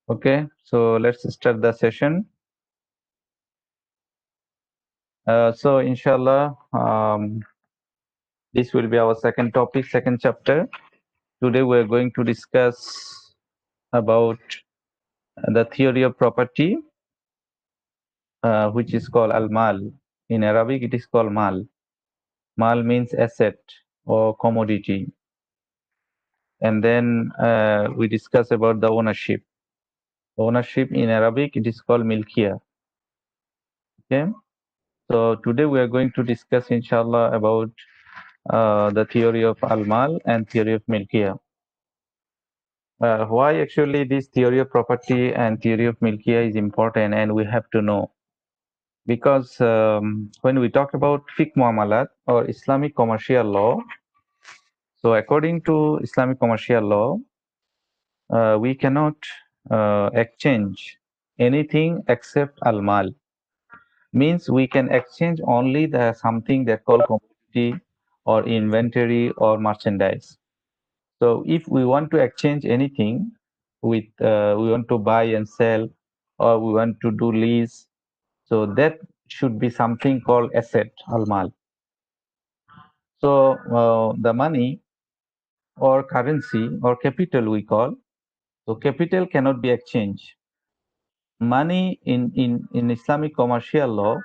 Okay, so let's start the session. So inshallah, this will be our second topic, second chapter. Today we are going to discuss about the theory of property, which is called al-mal. In Arabic, it is called mal. Mal means asset or commodity. And then we discuss about the ownership. Ownership in Arabic, it is called Milkiyyah. Okay. So today we are going to discuss, inshallah, about the theory of al-mal and theory of Milkiyyah. Why actually this theory of property and theory of Milkiyyah is important and we have to know? Because when we talk about Fiqh Muamalat or Islamic commercial law, so according to Islamic commercial law, we cannot exchange anything except al-mal. Means we can exchange only the something that called commodity or inventory or merchandise. So if we want to exchange anything with, we want to buy and sell, or we want to do lease, so that should be something called asset, al-mal. So the money or currency or capital we call, so capital cannot be exchanged. Money in Islamic commercial law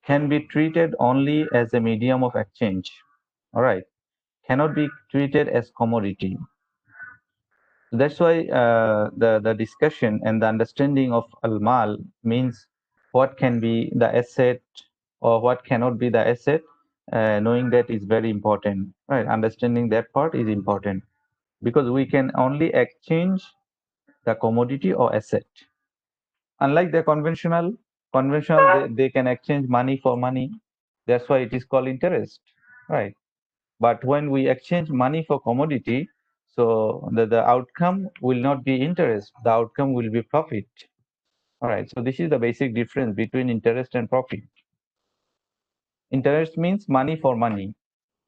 can be treated only as a medium of exchange. All right, cannot be treated as commodity. That's why the discussion and the understanding of al-mal means what can be the asset or what cannot be the asset. Knowing that is very important, right? Understanding that part is important because we can only exchange the commodity or asset. Unlike the conventional, they can exchange money for money. That's why it is called interest, right? But when we exchange money for commodity, so the outcome will not be interest, the outcome will be profit. All right, so this is the basic difference between interest and profit. Interest means money for money.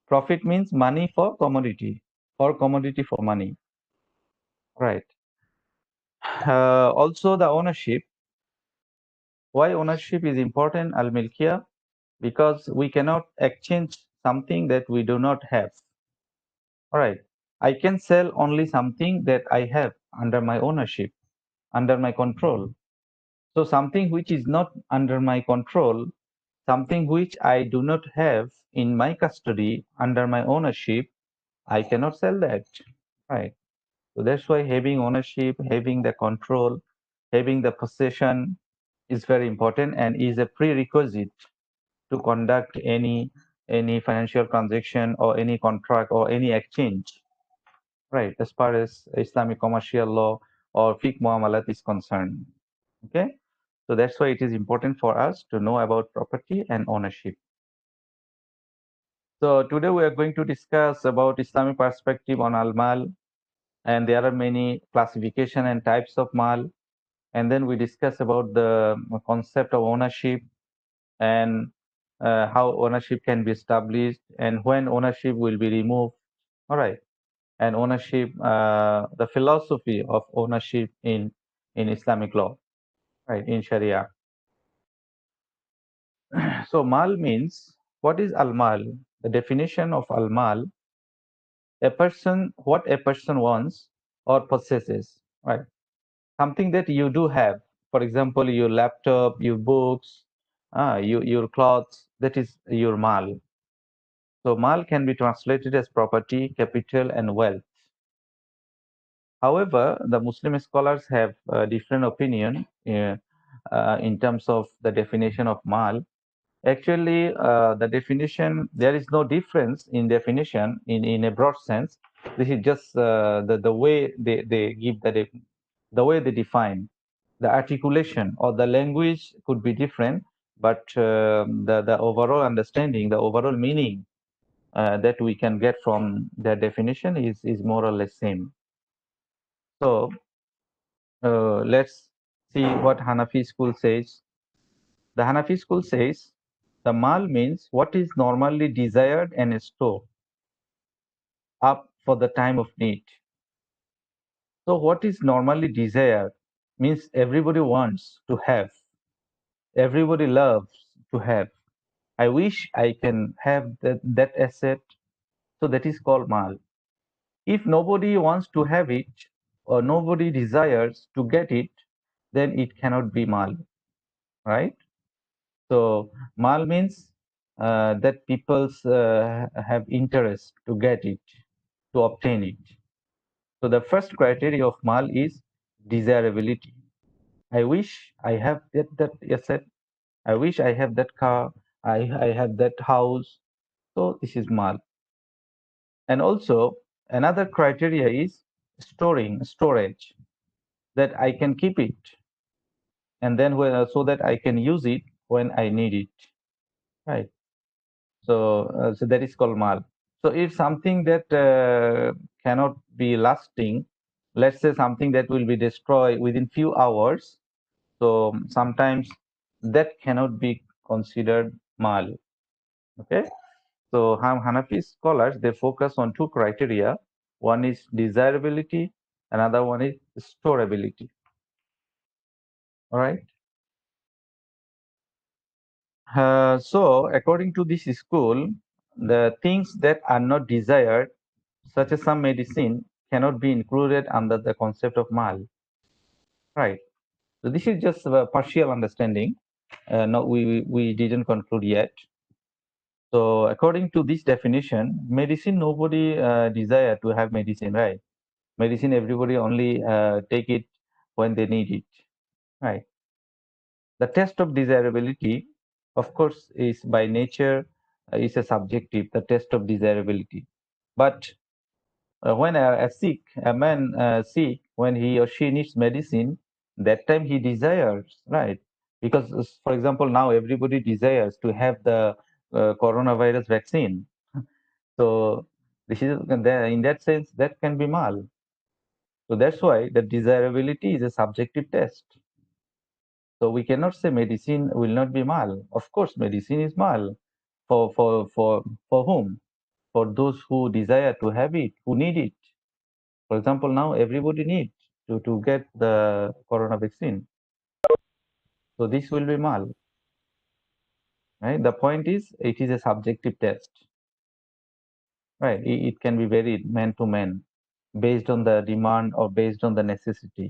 Profit means money for commodity or commodity for money. Right. Also the ownership. Why ownership is important, al-milkiyyah? Because we cannot exchange something that we do not have. All right. I can sell only something that I have under my ownership, under my control. So something which is not under my control, something which I do not have in my custody, under my ownership, I cannot sell that. Right. So that's why having ownership, having the control, having the possession is very important and is a prerequisite to conduct any financial transaction or any contract or any exchange. Right, as far as Islamic commercial law or Fiqh Muamalat is concerned. Okay, so that's why it is important for us to know about property and ownership. So today we are going to discuss about Islamic perspective on al-mal, and there are many classification and types of mal, and then we discuss about the concept of ownership and how ownership can be established and when ownership will be removed. All right, and ownership, the philosophy of ownership in Islamic law, right, in Sharia. So mal means, what is al-mal? The definition of al-mal, a person, what a person wants or possesses, right? Something that you do have. For example, your laptop, your books, your clothes, that is your mal. So mal can be translated as property, capital, and wealth. However, the Muslim scholars have a different opinion in terms of the definition of mal. Actually, the definition, there is no difference in definition in a broad sense. This is just the way they give the way they define. The articulation or the language could be different, but the overall understanding, the overall meaning that we can get from the definition is more or less same. So let's see what Hanafi school says. The Hanafi school says the mal means what is normally desired and stored up for the time of need. So what is normally desired? means everybody wants to have, everybody loves to have. I wish I can have that asset, so that is called mal. If nobody wants to have it or nobody desires to get it, then it cannot be mal, right? So mal means that people's have interest to get it, to obtain it. So the first criteria of mal is desirability. I wish I have that asset. I wish I have that car. I have that house. So this is mal. And also another criteria is storage, that I can keep it, and then so that I can use it when I need it, right? So that is called mal. So if something that cannot be lasting, let's say something that will be destroyed within few hours, so sometimes that cannot be considered mal. Okay. So Hanafi scholars, they focus on two criteria. One is desirability, another one is storability. All right. So according to this school, the things that are not desired, such as some medicine, cannot be included under the concept of mal. Right. So this is just a partial understanding. No, we didn't conclude yet. So according to this definition, medicine, nobody desire to have medicine, right? Medicine, everybody only take it when they need it, right? The test of desirability, of course, is by nature is a subjective. The test of desirability, but when a man sick, when he or she needs medicine, that time he desires, right? Because, for example, now everybody desires to have the coronavirus vaccine. So this is in that sense that can be mal. So that's why the desirability is a subjective test. So we cannot say medicine will not be mal. Of course, medicine is mal. For whom? For those who desire to have it, who need it. For example, now everybody needs to get the corona vaccine. So this will be mal. Right? The point is, it is a subjective test. Right? It can be varied man to man, based on the demand or based on the necessity.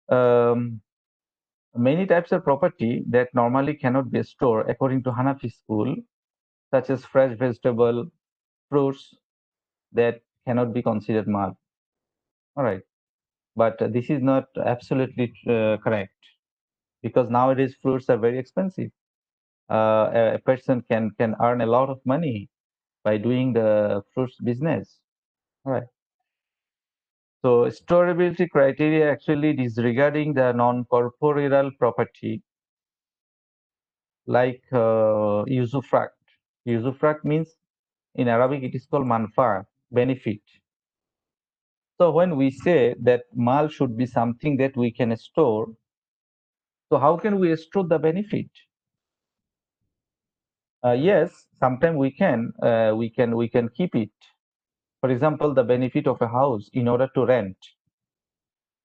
Um, Many types of property that normally cannot be stored according to Hanafi school, such as fresh vegetable, fruits, that cannot be considered mal. All right, but this is not absolutely correct, because nowadays fruits are very expensive. A person can earn a lot of money by doing the fruits business. All right. So storability criteria actually disregarding the non-corporeal property, like usufruct. Usufruct means, in Arabic it is called manfa, benefit. So when we say that mal should be something that we can store, so how can we store the benefit? Yes, sometimes we can keep it. For example, the benefit of a house in order to rent.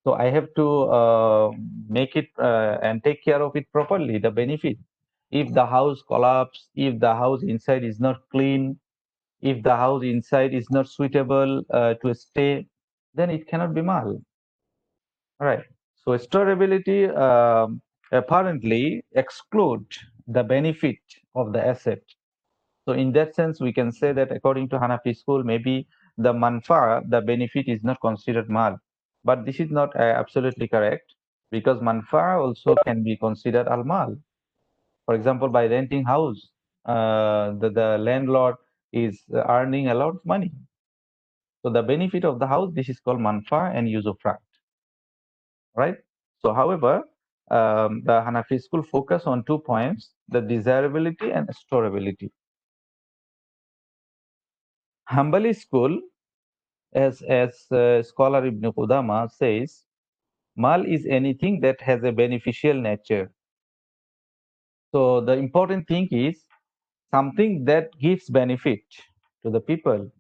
So I have to make it and take care of it properly. The benefit. If the house collapse, if the house inside is not clean, if the house inside is not suitable to stay, then it cannot be mal. Right. So storability apparently exclude the benefit of the asset. So in that sense, we can say that according to Hanafi school, maybe the manfa, the benefit is not considered mal. But this is not absolutely correct, because manfa also can be considered al mal. For example, by renting house, the landlord is earning a lot of money. So the benefit of the house, this is called manfa and usufruct, right? So however, the Hanafi school focus on 2 points: the desirability and storability. Hanbali school, as scholar Ibn Qudama says, mal is anything that has a beneficial nature. So the important thing is something that gives benefit to the people.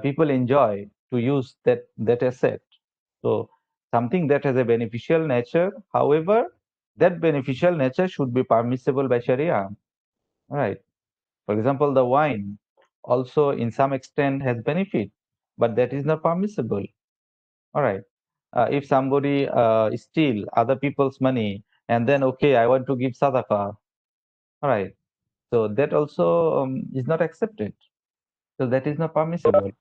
People enjoy to use that asset. So something that has a beneficial nature, however, that beneficial nature should be permissible by Sharia. Right. For example, the wine also in some extent has benefit, but that is not permissible. All right. If somebody steal other people's money and then okay, I want to give sadaqah. All right. So that also is not accepted. So that is not permissible.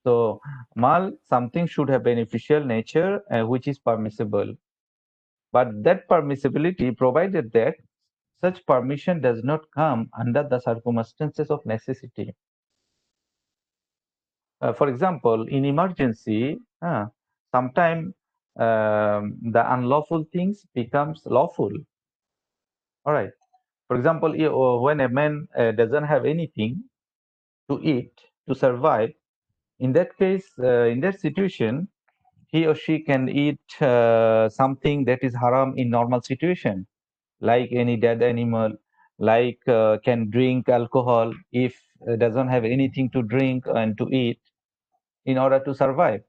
So mal something should have beneficial nature which is permissible. But that permissibility provided that such permission does not come under the circumstances of necessity. For example, in emergency, sometimes the unlawful things becomes lawful. All right. For example, when a man doesn't have anything to eat to survive, in that case, in that situation, he or she can eat something that is haram in normal situation, like any dead animal, like can drink alcohol if doesn't have anything to drink and to eat in order to survive.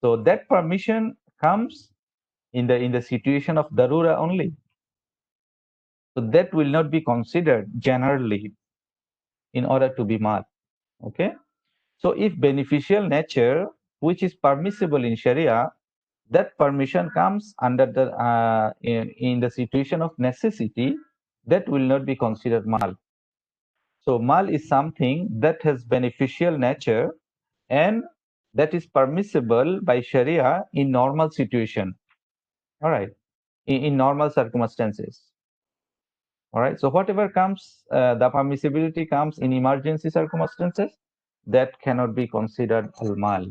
So that permission comes in the situation of darura only. So that will not be considered generally in order to be mal. Okay. So if beneficial nature, which is permissible in Sharia, that permission comes under the in the situation of necessity, that will not be considered mal. So mal is something that has beneficial nature and that is permissible by Sharia in normal situation. All right, in normal circumstances. All right. So whatever comes, the permissibility comes in emergency circumstances, that cannot be considered al mal.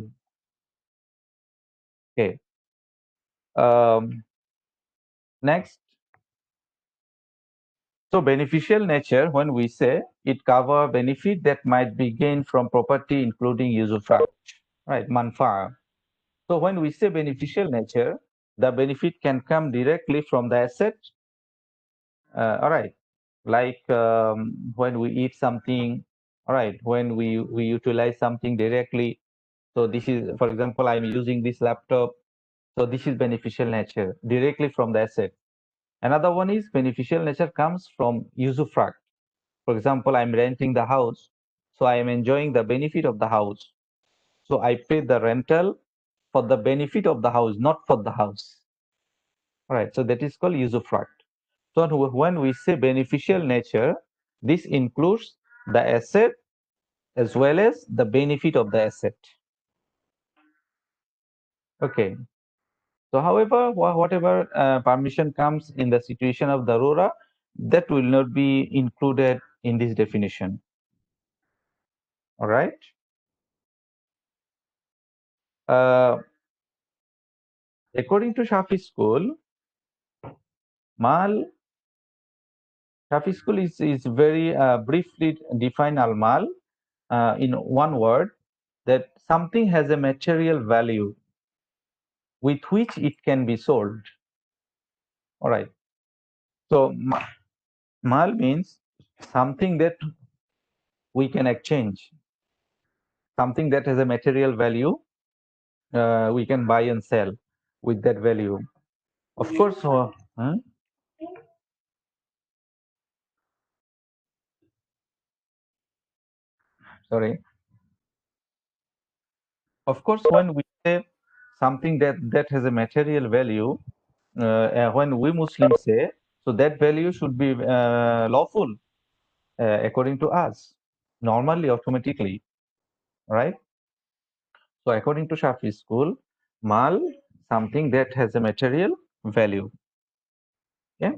Okay. Next. So beneficial nature, when we say it cover benefit that might be gained from property, including usufruct, right? Manfa'a. So when we say beneficial nature, the benefit can come directly from the asset. All right. Like when we eat something, all right, when we utilize something directly. So this is, for example, I'm using this laptop. So this is beneficial nature directly from the asset. Another one is beneficial nature comes from usufruct. For example, I'm renting the house, so I am enjoying the benefit of the house. So I pay the rental for the benefit of the house, not for the house. All right, so that is called usufruct. So when we say beneficial nature, this includes the asset as well as the benefit of the asset. Okay. So however, whatever permission comes in the situation of darura, that will not be included in this definition. All right. Uh, According to Shafi school, mal Shafi school is very briefly define al mal in one word, that something has a material value with which it can be sold. All right. So mal means something that we can exchange, something that has a material value, we can buy and sell with that value. Of course, sorry. Of course, when we say something that has a material value, when we Muslims say, so that value should be lawful according to us, normally, automatically, right? So according to Shafi school, mal, something that has a material value. Yeah.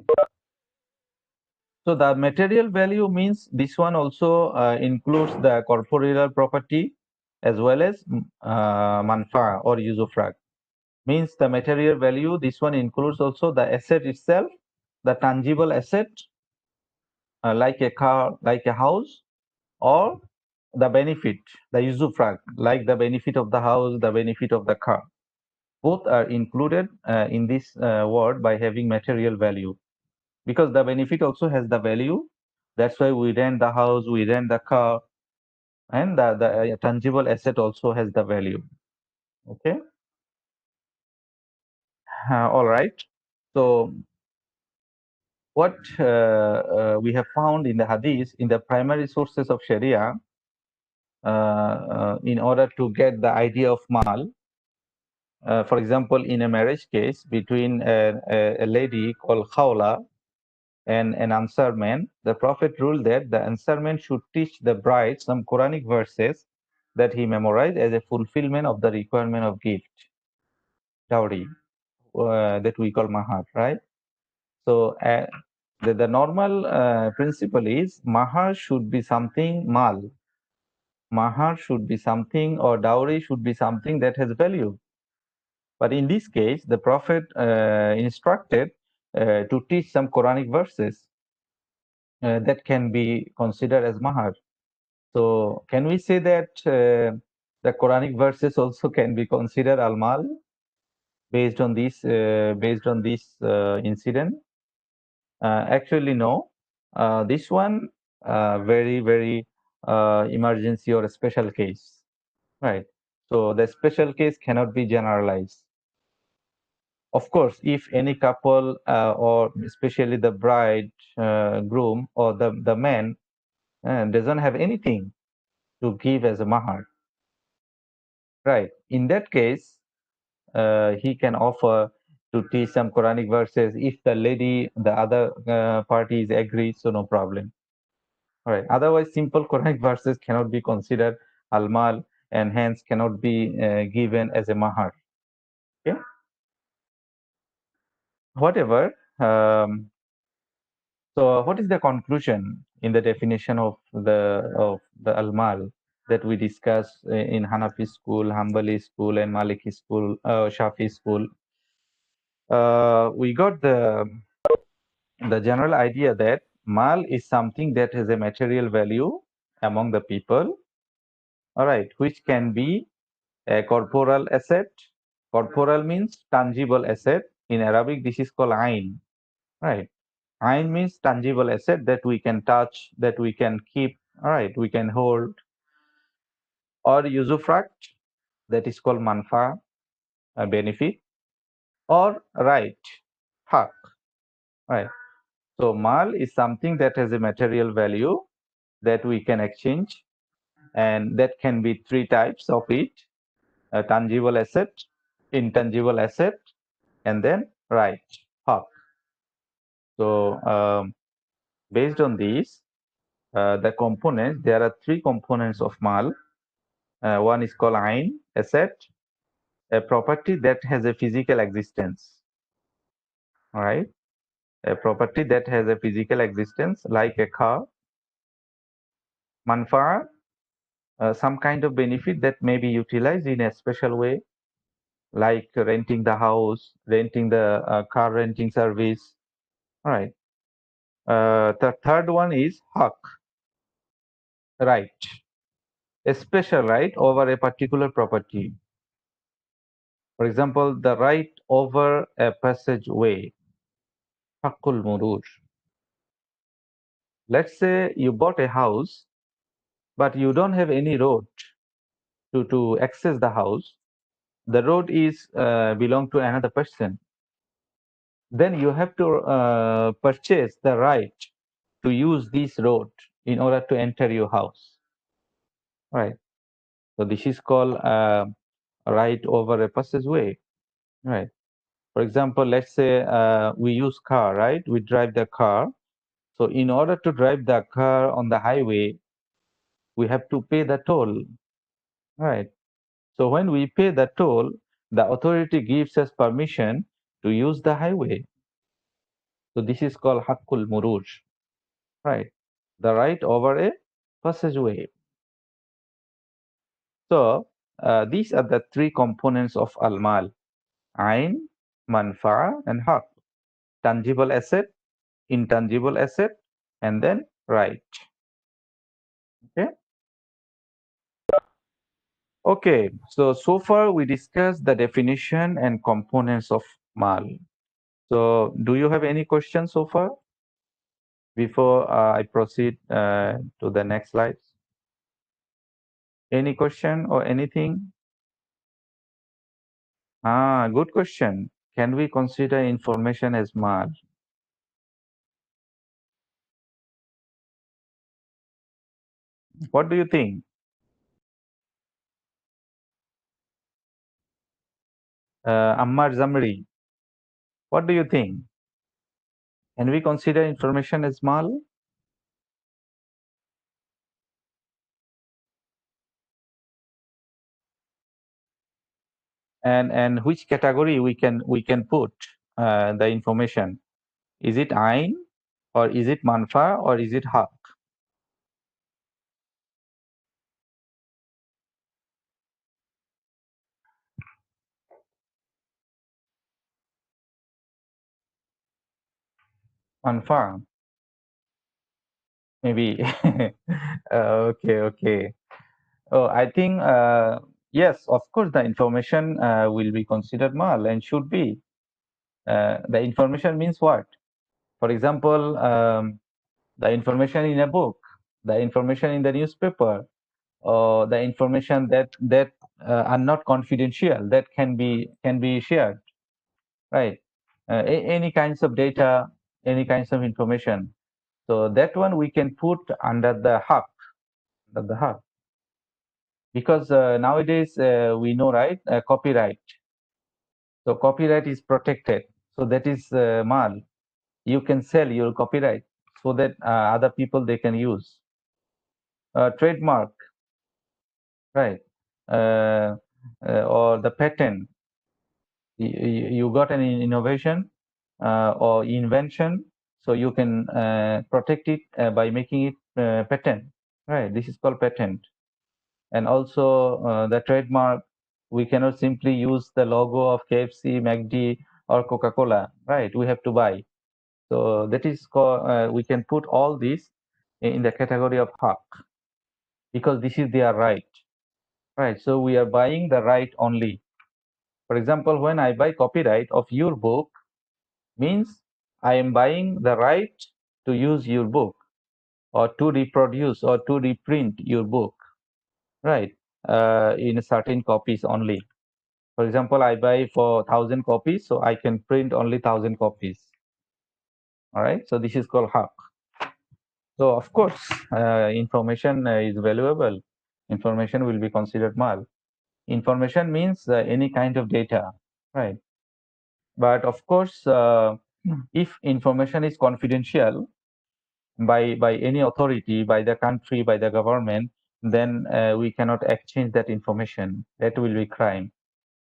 So the material value means this one also includes the corporeal property as well as manfa or usufruct. Means the material value, this one includes also the asset itself, the tangible asset, like a car, like a house, or the benefit, the usufruct, like the benefit of the house, the benefit of the car. Both are included in this word by having material value, because the benefit also has the value. That's why we rent the house, we rent the car, and the tangible asset also has the value. Okay. All right. So what we have found in the hadith, in the primary sources of Sharia, in order to get the idea of mal, for example, in a marriage case between a lady called Khawla and an Ansar man, the Prophet ruled that the Ansar man should teach the bride some Quranic verses that he memorized as a fulfillment of the requirement of gift, dowry, that we call mahar, right? So the normal principle is mahar should be something mal. Mahar should be something, or dowry should be something that has value. But in this case, the Prophet instructed to teach some Quranic verses that can be considered as mahar. So can we say that the Quranic verses also can be considered al-mal based on this incident? Actually, no. This one very emergency or a special case, right? So the special case cannot be generalized. Of course, if any couple or especially the bride, groom, or the man doesn't have anything to give as a mahar, right? In that case, he can offer to teach some Quranic verses if the lady, the other parties agree, so no problem. All right. Otherwise, simple Quranic verses cannot be considered al-mal and hence cannot be given as a mahar. Okay. Whatever. So, what is the conclusion in the definition of the al-mal that we discuss in Hanafi school, Hanbali school, and Maliki school, Shafi school? We got the general idea that mal is something that has a material value among the people, all right, which can be a corporal asset. Corporal means tangible asset. In Arabic, this is called ain, right? Ain means tangible asset that we can touch, that we can keep, all right, we can hold. Or usufruct, that is called manfa, a benefit. Or right, haq, right? So mal is something that has a material value that we can exchange, and that can be three types of it: a tangible asset, intangible asset, and then right, haq. So based on these, the components, there are three components of mal. One is called ain, asset, a property that has a physical existence. All right, a property that has a physical existence, like a car. Manfa, some kind of benefit that may be utilized in a special way, like renting the house, renting the car renting service. All right. The third one is haq, right, a special right over a particular property. For example, the right over a passageway, haqqul murur. Let's say you bought a house, but you don't have any road to access the house. The road is belong to another person. Then you have to purchase the right to use this road in order to enter your house, right? So this is called right over a passageway, right? For example, let's say we use car, right? We drive the car. So in order to drive the car on the highway, we have to pay the toll, right? So when we pay the toll, the authority gives us permission to use the highway. So this is called haqqul muruj, right? The right over a passageway. So these are the three components of al-mal: ain, manfa, and haq. Tangible asset, intangible asset, and then right. Okay. Okay. So far we discussed the definition and components of mal. So do you have any questions so far before I proceed to the next slides? Any question or anything? Good question. Can we consider information as mal? What do you think? Ammar Zamri, what do you think? Can we consider information as mal? And which category we can put the information? Is it ain, or is it manfa, or is it haq? Manfa, maybe. Okay. Oh, I think yes, of course, the information will be considered mal and should be. The information means what? For example, the information in a book, the information in the newspaper, or the information that are not confidential, that can be shared, right? Any kinds of data, any kinds of information. So that one we can put under the haq, because nowadays we know, right? Copyright. So copyright is protected. So that is mal. You can sell your copyright so that other people they can use. Trademark, right? Uh, or the patent. You got an innovation or invention, so you can protect it by making it patent, right? This is called patent. And also the trademark, we cannot simply use the logo of KFC, McD, or Coca-Cola, right? We have to buy. So that is called, we can put all these in the category of haq, because this is their right, right? So we are buying the right only. For example, when I buy copyright of your book, means I am buying the right to use your book, or to reproduce or to reprint your book, right? In certain copies only. For example, I buy for 1,000 copies, so I can print only 1,000 copies. All right. So this is called haq. So of course, information is valuable. Information will be considered mal. Information means any kind of data, right? But of course, if information is confidential by any authority, by the country, by the government, then we cannot exchange that information. That will be crime,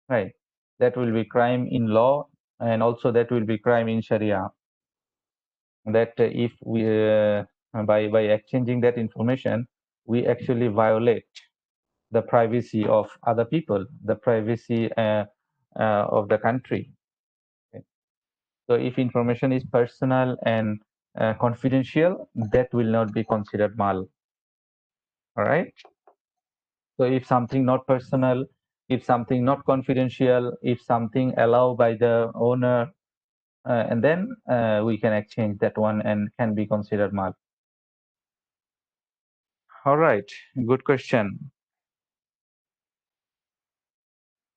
right? That will be crime in law, and also that will be crime in Sharia. That if we by exchanging that information, we actually violate the privacy of other people, the privacy of the country. Okay. So if information is personal and confidential, that will not be considered mal. All right. So if something not personal, if something not confidential, if something allowed by the owner, and then we can exchange that one and can be considered mal. All right, good question.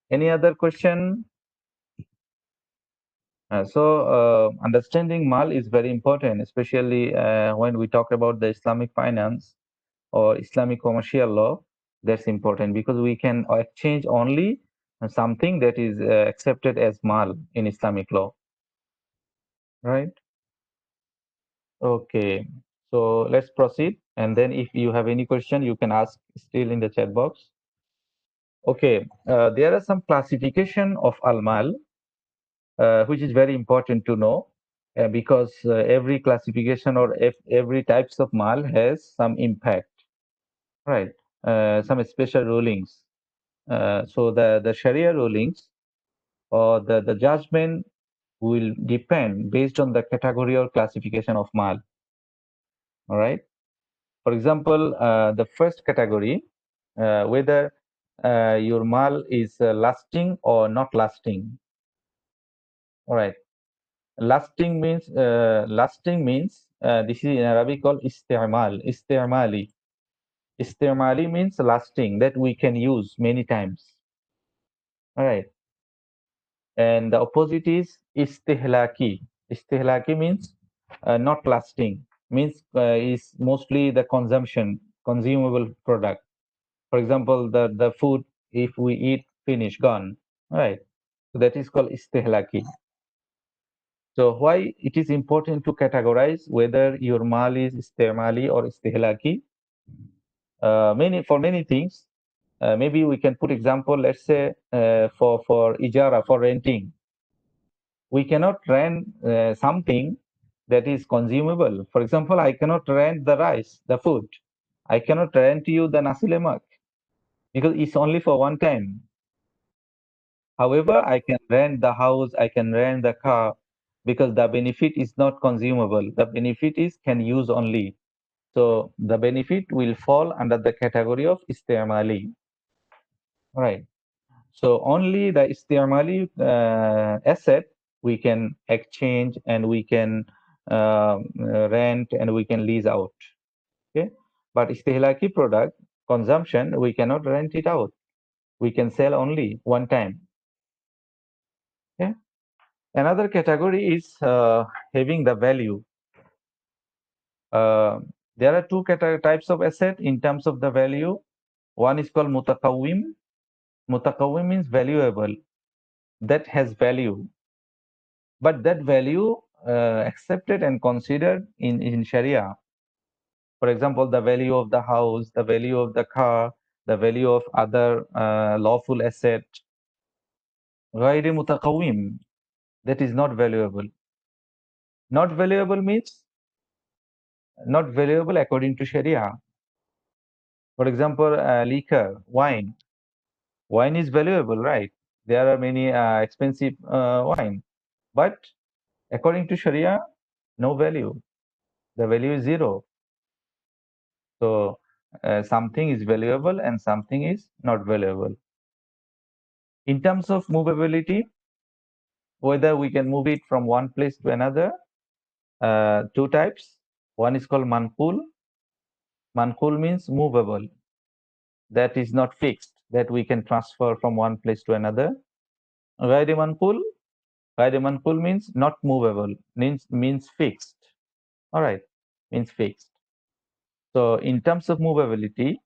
Any other question? Understanding mal is very important, especially when we talk about the Islamic finance or Islamic commercial law. That's important because we can exchange only something that is accepted as mal in Islamic law, right? Okay, so let's proceed. And then if you have any question, you can ask still in the chat box. Okay, there are some classification of al-mal, which is very important to know, because every classification or every types of mal has some impact, right? Some special rulings. So the Sharia rulings or the judgment will depend based on the category or classification of mal. All right. For example, the first category, whether your mal is lasting or not lasting. All right. Lasting means this is in Arabic called isti'mal, isti'mali. Isti'mali means lasting, that we can use many times. All right. and the opposite is istihlaki. Istihlaki means not lasting, means is mostly the consumption, consumable product. For example, the food, if we eat, finish, gone, right? So that is called istihlaki. So why it is important to categorize whether your mal is istimali or istihlaki? For many things. Maybe we can put example. Let's say for ijara, for renting, we cannot rent something that is consumable. For example, I cannot rent the rice, the food. I cannot rent you the nasi lemak because it's only for one time. However, I can rent the house, I can rent the car because the benefit is not consumable. The benefit is can use only. So the benefit will fall under the category of istimali. Right. So only the istimali asset we can exchange and we can rent and we can lease out. Okay. But istihlaki product consumption, we cannot rent it out. We can sell only one time. Okay. Another category is having the value. There are two types of asset in terms of the value. One is called mutakawim. Mutakawim means valuable, that has value, but that value accepted and considered in Sharia. For example, the value of the house, the value of the car, the value of other lawful asset. غير متقوم, that is not valuable. Not valuable means not valuable according to Sharia. For example, liquor, wine. Wine is valuable, right? There are many expensive wine, but according to Sharia, no value. The value is zero. So something is valuable and something is not valuable. In terms of movability, whether we can move it from one place to another, two types. One is called manqul. Manqul means movable. That is not fixed, that we can transfer from one place to another. Ghairi manqul. Ghairi manqul means not movable, means fixed. All right, means fixed. So in terms of movability,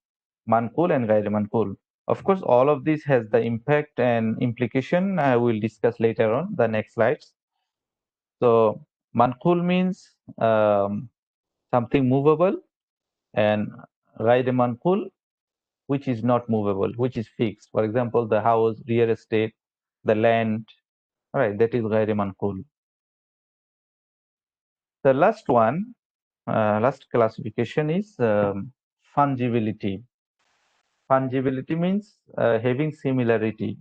manqul and ghairi manqul. Of course, all of this has the impact and implication we'll discuss later on the next slides. So manqul means something movable, and ghairi manqul, which is not movable, which is fixed. For example, the house, real estate, the land, all right, that is ghairi manqul. The last one, last classification is fungibility. Fungibility means having similarity.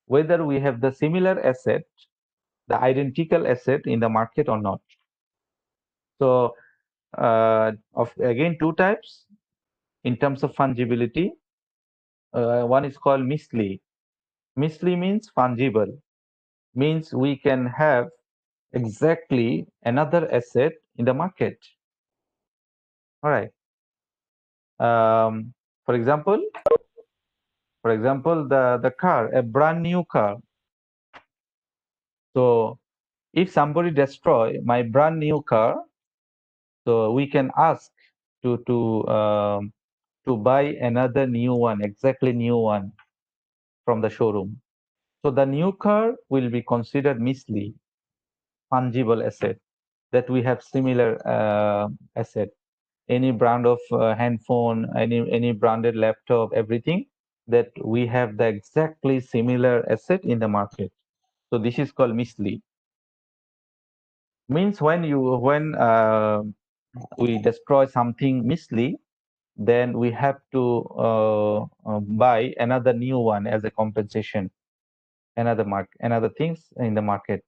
Whether we have the similar asset, the identical asset in the market or not. So, of again, two types in terms of fungibility. One is called misli. Misli means fungible, means we can have exactly another asset in the market. All right. For example, the car, a brand new car. So if somebody destroy my brand new car, so we can ask to buy another new one, exactly new one from the showroom. So the new car will be considered misli, fungible asset, that we have similar asset. Any brand of handphone, any branded laptop, everything that we have the exactly similar asset in the market. So this is called misli. Means when we destroy something misli, then we have to buy another new one as a compensation, another things in the market.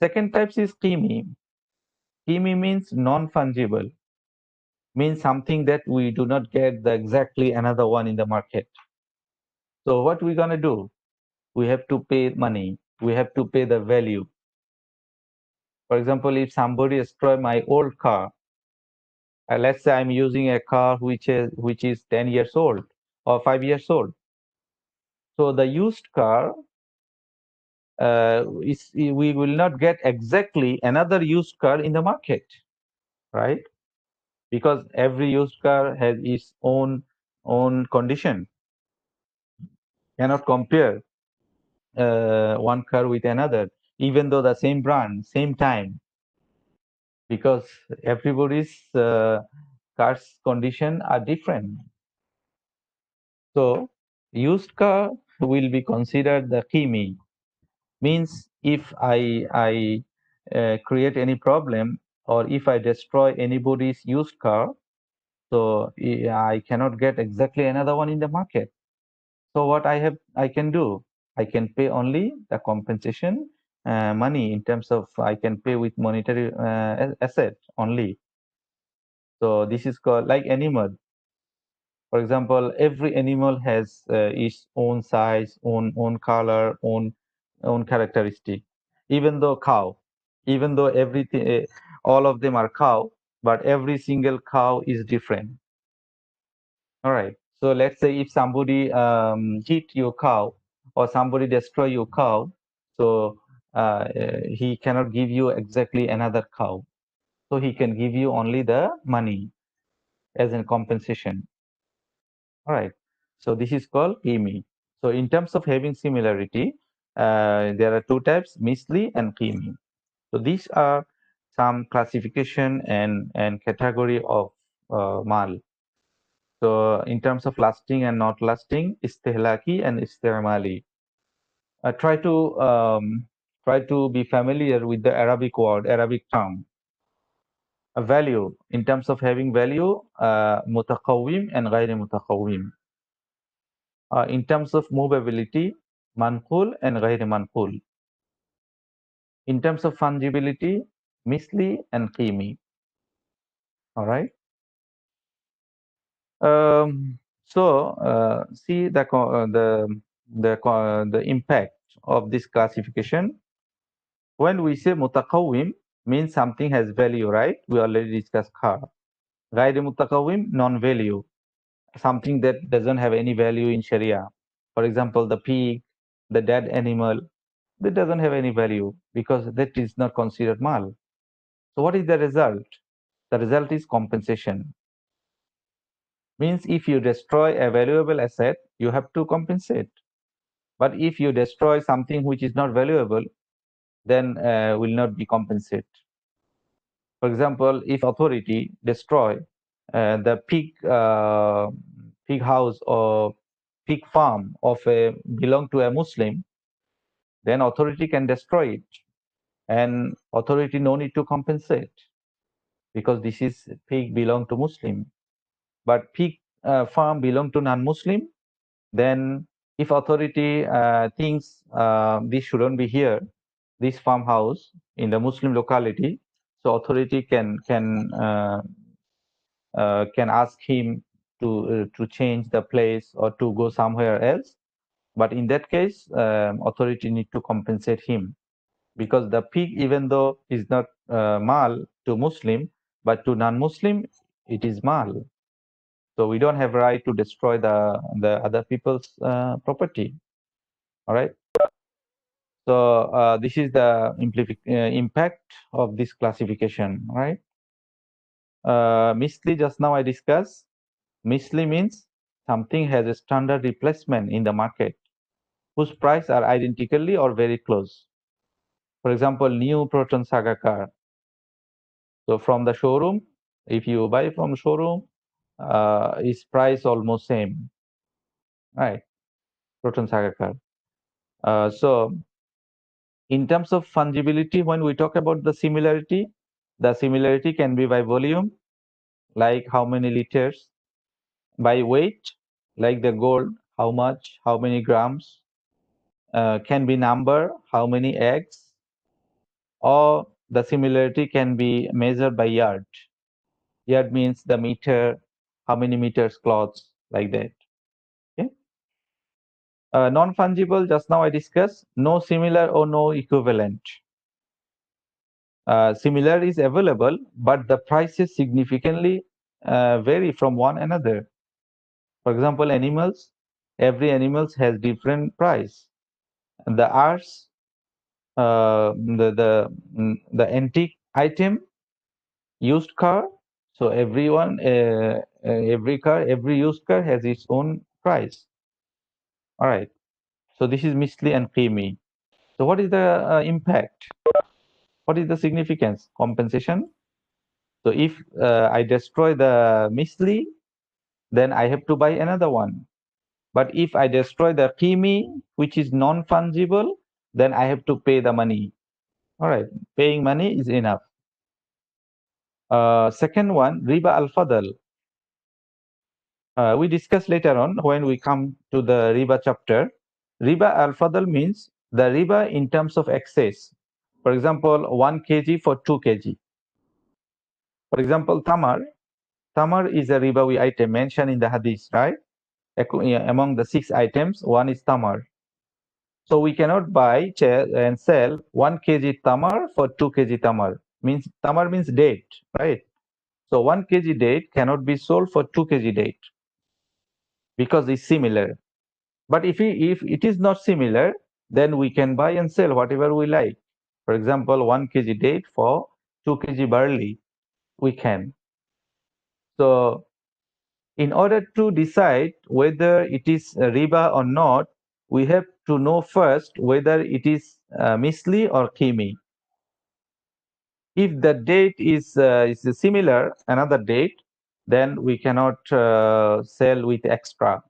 Second types is kimi. Kimi means non-fungible, means something that we do not get the exactly another one in the market. So what we're gonna do? We have to pay money. We have to pay the value. For example, if somebody destroy my old car, let's say I'm using a car which is 10 years old or 5 years old. So the used car we will not get exactly another used car in the market, right? Because every used car has its own condition. Cannot compare one car with another, even though the same brand, same time, because everybody's car's condition are different. So used car will be considered the kimi. Means if I create any problem, or if I destroy anybody's used car, so I cannot get exactly another one in the market. So what I can do, I can pay only the compensation money, in terms of I can pay with monetary asset only. So this is called like animal. For example, every animal has its own size, own color, own characteristic. Even though cow, even though everything, all of them are cow, but every single cow is different. All right. So let's say if somebody hit your cow, or somebody destroy your cow, so he cannot give you exactly another cow. So he can give you only the money as a compensation. All right. So this is called kimi. So in terms of having similarity, there are two types, misli and kimi. So these are some classification and category of mal. So in terms of lasting and not lasting, istihlaki and istimali. Try to be familiar with the Arabic word, Arabic term. A value, in terms of having value, mutaqawwim and ghairi mutaqawwim. In terms of movability, manqul and ghairi manqul. In terms of fungibility, misli and qimi. All right. See the impact of this classification. When we say mutaqawwim, means something has value, right? We already discussed car. Ghairi mutaqawwim, non-value, something that doesn't have any value in Sharia. For example, the pig, the dead animal, that doesn't have any value because that is not considered mal. So what is the result? The result is compensation. Means if you destroy a valuable asset, you have to compensate. But if you destroy something which is not valuable, then will not be compensated. For example, if authority destroy the pig house or pig farm of a belong to a Muslim, then authority can destroy it, and authority no need to compensate because this is pig belong to Muslim. But pig farm belong to non-Muslim, then if authority thinks this shouldn't be here, this farmhouse in the Muslim locality, so authority can ask him to change the place or to go somewhere else. But in that case, authority need to compensate him because the pig, even though is not mal to Muslim, but to non-Muslim, it is mal. So we don't have right to destroy the other people's property. All right. So this is the impact of this classification. All right. Misli, just now I discussed. Misli means something has a standard replacement in the market whose price are identically or very close. For example, new Proton Saga car. So from the showroom, if you buy from showroom, its price almost same, right? Proton Saga car. So in terms of fungibility, when we talk about the similarity can be by volume, like how many liters, by weight, like the gold, how much, how many grams, can be number, how many eggs, or the similarity can be measured by yard. Yard means the meter, how many meters cloths, like that. Okay. Non-fungible, just now I discussed, no similar or no equivalent. Similar is available, but the prices significantly vary from one another. For example, animals, every animal has different price. The earth, the antique item, used car. So every used car has its own price. All right. So this is misli and qimi. So what is the impact? What is the significance? Compensation. So if I destroy the misli, then I have to buy another one. But if I destroy the qimi, which is non-fungible, then I have to pay the money. All right, paying money is enough. Second one, riba al-fadl. We discuss later on when we come to the riba chapter. Riba al-fadl means the riba in terms of excess. For example, 1 kg for 2 kg. For example, tamar. Tamar is a ribawi item mentioned in the hadith, right? Among the 6 items, one is tamar. So we cannot buy and sell 1 kg tamar for 2 kg tamar. Tamar means date, right? So 1 kg date cannot be sold for 2 kg date because it's similar. But if it is not similar, then we can buy and sell whatever we like. For example, 1 kg date for 2 kg barley, we can. So in order to decide whether it is riba or not, we have to know first whether it is misli or kimi. If the date is similar, another date, then we cannot sell with extra.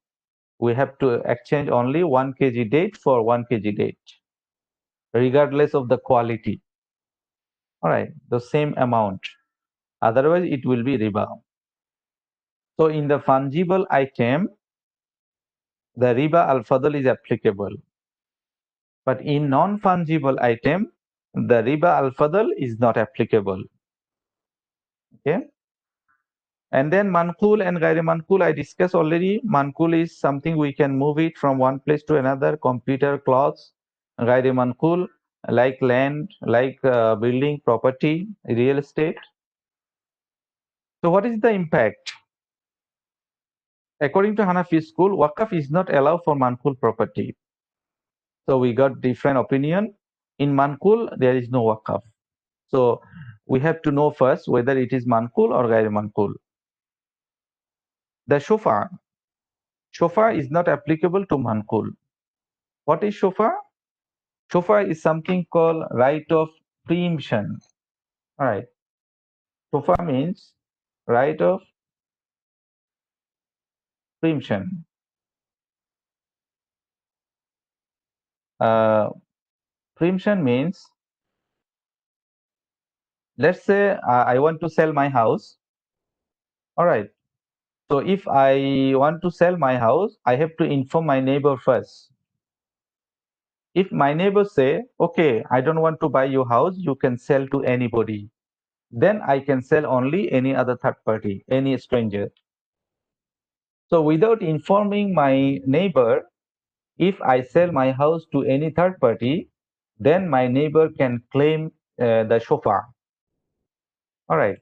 We have to exchange only 1 kg date for 1 kg date, regardless of the quality. All right, the same amount. Otherwise, it will be riba. So in the fungible item, the riba al-fadl is applicable. But in non-fungible item, the riba al-fadl is not applicable. Okay. And then manqul and ghairi manqul, I discussed already. Manqul is something we can move it from one place to another, computer, clothes. Ghairi manqul, like land, like building, property, real estate. So what is the impact? According to Hanafi school, waqf is not allowed for manqul property. So we got different opinion. In manqul, there is no waqf. So we have to know first whether it is manqul or ghairi manqul. The shofar is not applicable to manqul. What is shofar? Shofar is something called right of preemption. All right. Shofar means right of preemption. Uh, Preemption means, let's say I want to sell my house. All right. So if I want to sell my house, I have to inform my neighbor first. If my neighbors say, okay, I don't want to buy your house, you can sell to anybody, then I can sell only any other third party, any stranger. So without informing my neighbor, if I sell my house to any third party, then my neighbor can claim the shofar. All right.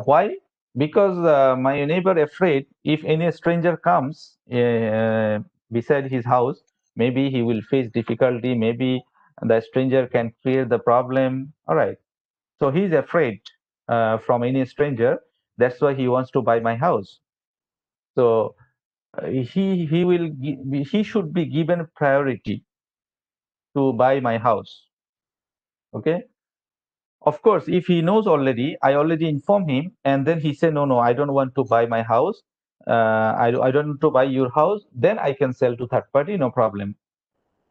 Why? Because my neighbor afraid if any stranger comes beside his house, maybe he will face difficulty, maybe the stranger can create the problem. All right. So he's afraid from any stranger. That's why he wants to buy my house. So he should be given priority to buy my house. Okay. Of course, if he knows already, I already inform him, and then he say, no, I don't want to buy my house. I don't want to buy your house. Then I can sell to third party, no problem.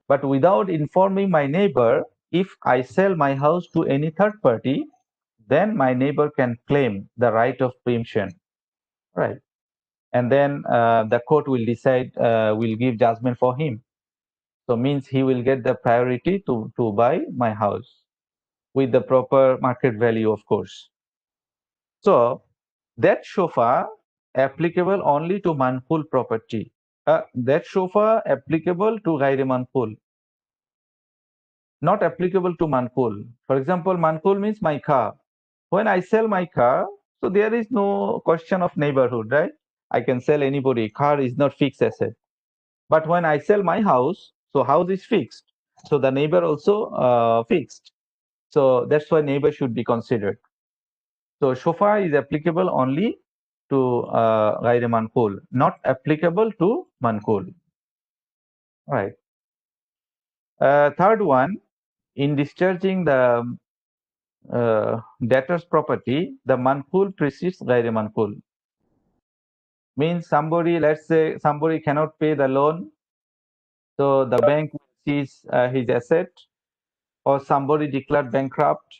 But without informing my neighbor, if I sell my house to any third party, then my neighbor can claim the right of preemption, right? And then the court will decide, will give judgment for him. So means he will get the priority to buy my house with the proper market value, of course. So that shofar applicable only to manqul property. That shofar applicable to ghairi manqul, not applicable to manqul. For example, manqul means my car. When I sell my car, so there is no question of neighborhood, right? I can sell anybody. Car is not fixed asset. But when I sell my house, so house is fixed. So the neighbor also fixed. So that's why neighbor should be considered. So shofa is applicable only to غير manqul, not applicable to manqul. Right. Third one, in discharging the debtor's property, the manqul precedes غير manqul. Means somebody, let's say somebody cannot pay the loan, so the bank will seize his asset, or somebody declared bankrupt,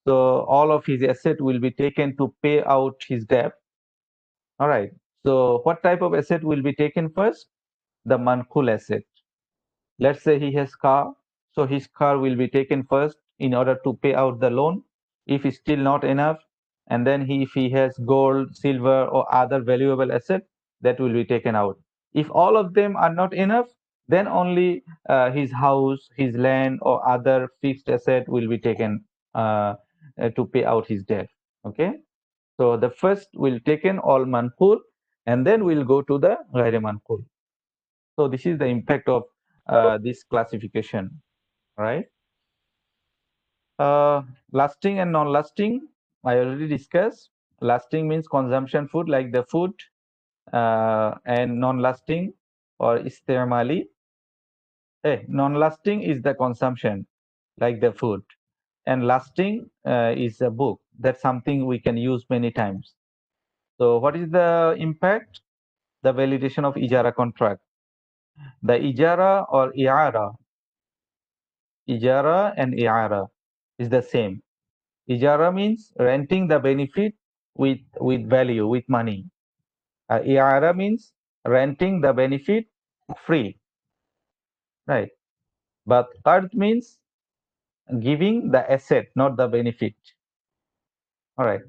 so all of his asset will be taken to pay out his debt. All right. So what type of asset will be taken first? The manqul asset. Let's say he has car, so his car will be taken first in order to pay out the loan. If it's still not enough, and then if he has gold, silver, or other valuable asset, that will be taken out. If all of them are not enough, then only his house, his land, or other fixed asset will be taken to pay out his debt. Okay. So the first will taken all manqul, and then we'll go to the ghair manqul. So this is the impact of this classification, right? Lasting and non-lasting, I already discussed. Lasting means consumption food like the food, and non-lasting or istimali. Non-lasting is the consumption like the food, and lasting is a book. That's something we can use many times. So what is the impact? The validation of ijara contract. The ijara or ijara and i'ara is the same. Ijara means renting the benefit with value, with money. I'ara means renting the benefit free, right? But qard means giving the asset, not the benefit. All right.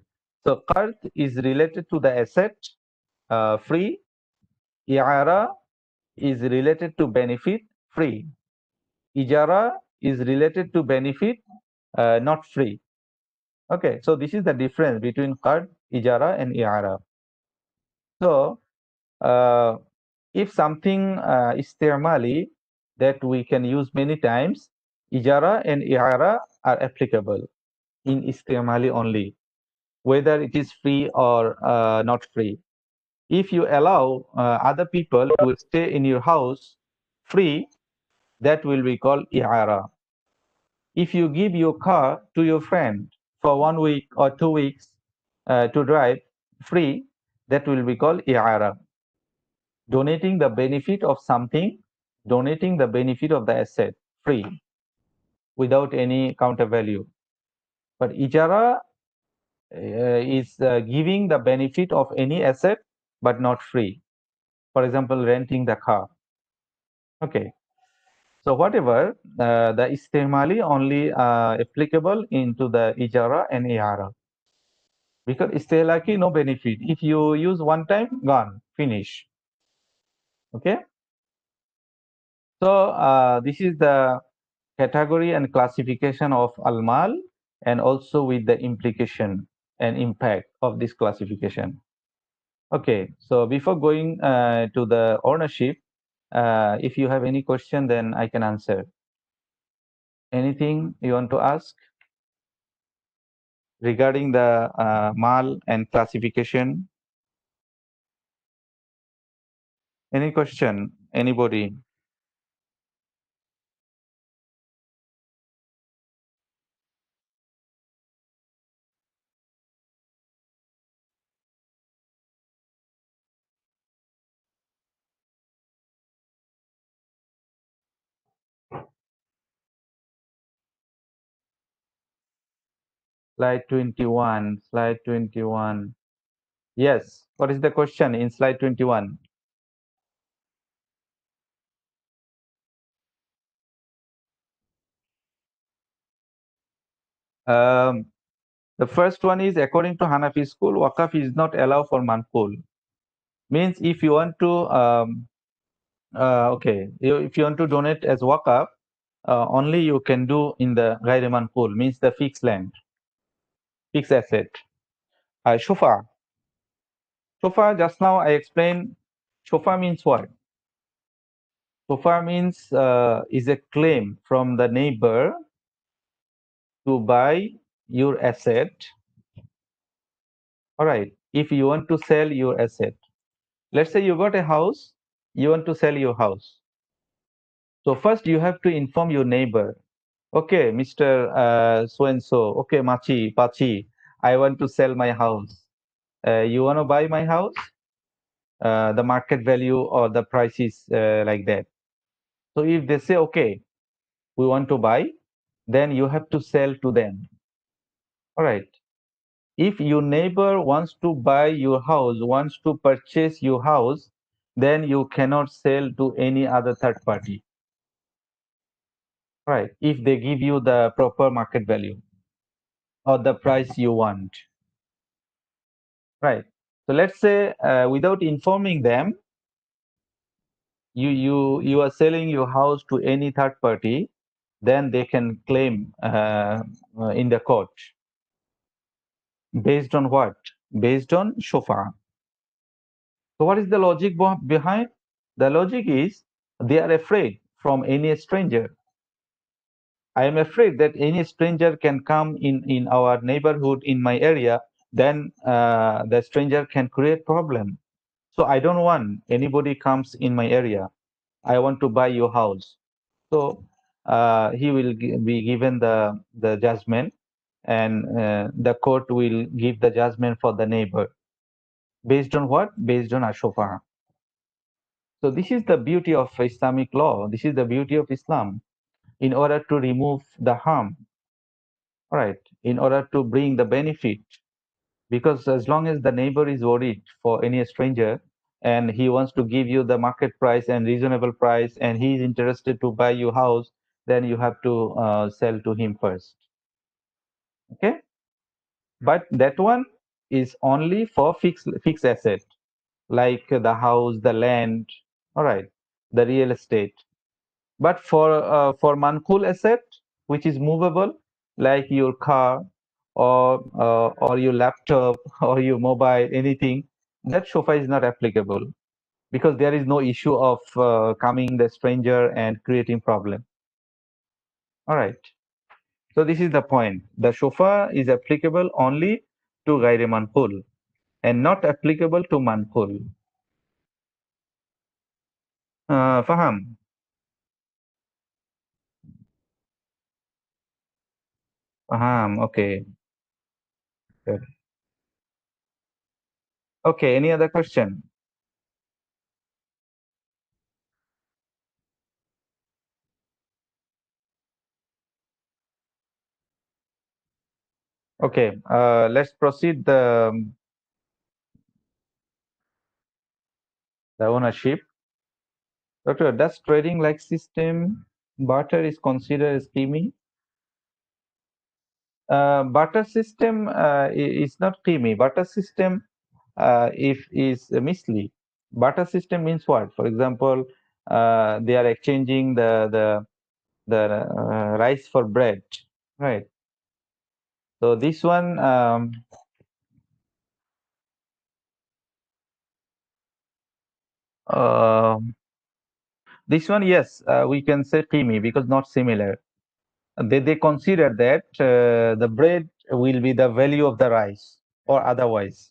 So qard is related to the asset, free. I'ara is related to benefit, free. Ijara is related to benefit, not free. Okay, so this is the difference between qard, ijara, and i'ara. So uh, if something istimali that we can use many times, ijara and i'ara are applicable in istimali only, whether it is free or not free. If you allow other people to stay in your house free, that will be called i'ara. If you give your car to your friend for 1 week or 2 weeks to drive free, that will be called i'ara. Donating the benefit of something, donating the benefit of the asset free without any counter value. But ijara is giving the benefit of any asset but not free. For example, renting the car. Okay. So whatever, the istimali only applicable into the ijara and iara. Because istihlaki, no benefit. If you use one time, gone, finish. Okay. So this is the category and classification of al-mal, and also with the implication and impact of this classification. Okay, so before going to the ownership, if you have any question, then I can answer. Anything you want to ask regarding the mal and classification? Any question? Anybody? Slide 21, slide 21. Yes, what is the question in slide 21? Um, the first one is, according to Hanafi school, Waqaf is not allowed for manqul. Means if you want to, okay, if you want to donate as Waqaf, only you can do in the Ghair manqul, means the fixed land, fixed asset. Shufa. Shufa, just now I explained, Shufa means what? Sofa means is a claim from the neighbor to buy your asset. All right. If you want to sell your asset, let's say you got a house, you want to sell your house. So first you have to inform your neighbor. Okay, Mr. So and so. Okay, Machi, Pachi, I want to sell my house. You want to buy my house? The market value or the price is like that. So if they say, okay, we want to buy, then you have to sell to them. All right. If your neighbor wants to buy your house, wants to purchase your house, then you cannot sell to any other third party. Right. If they give you the proper market value or the price you want. Right. So let's say without informing them, you are selling your house to any third party, then they can claim in the court. Based on what? Based on shofa. So what is the logic behind? The logic is they are afraid from any stranger. I am afraid that any stranger can come in our neighborhood, in my area, then the stranger can create problem. So I don't want anybody comes in my area. I want to buy your house. So he will be given the judgment, and the court will give the judgment for the neighbor. Based on what? Based on Ashofa. So this is the beauty of Islamic law. This is the beauty of Islam. In order to remove the harm, right? In order to bring the benefit, because as long as the neighbor is worried for any stranger, and he wants to give you the market price and reasonable price, and he is interested to buy your house, then you have to sell to him first. Okay, but that one is only for fixed asset, like the house, the land, all right, the real estate. But for manqul asset, which is movable, like your car or your laptop or your mobile, anything, that shofa is not applicable, because there is no issue of coming the stranger and creating problem. All right. So this is the point. The shofa is applicable only to ghairi manqul and not applicable to manqul. Faham? Faham. Okay. Good. Okay. Any other question? Okay. Let's proceed the ownership. Doctor, does trading like system barter is considered as scheming? Barter system is not scheming. Barter system if is mislead. Barter system means what? For example, they are exchanging the rice for bread, right? So this one, uh, yes, we can say scheming because not similar. They consider that the bread will be the value of the rice, or otherwise,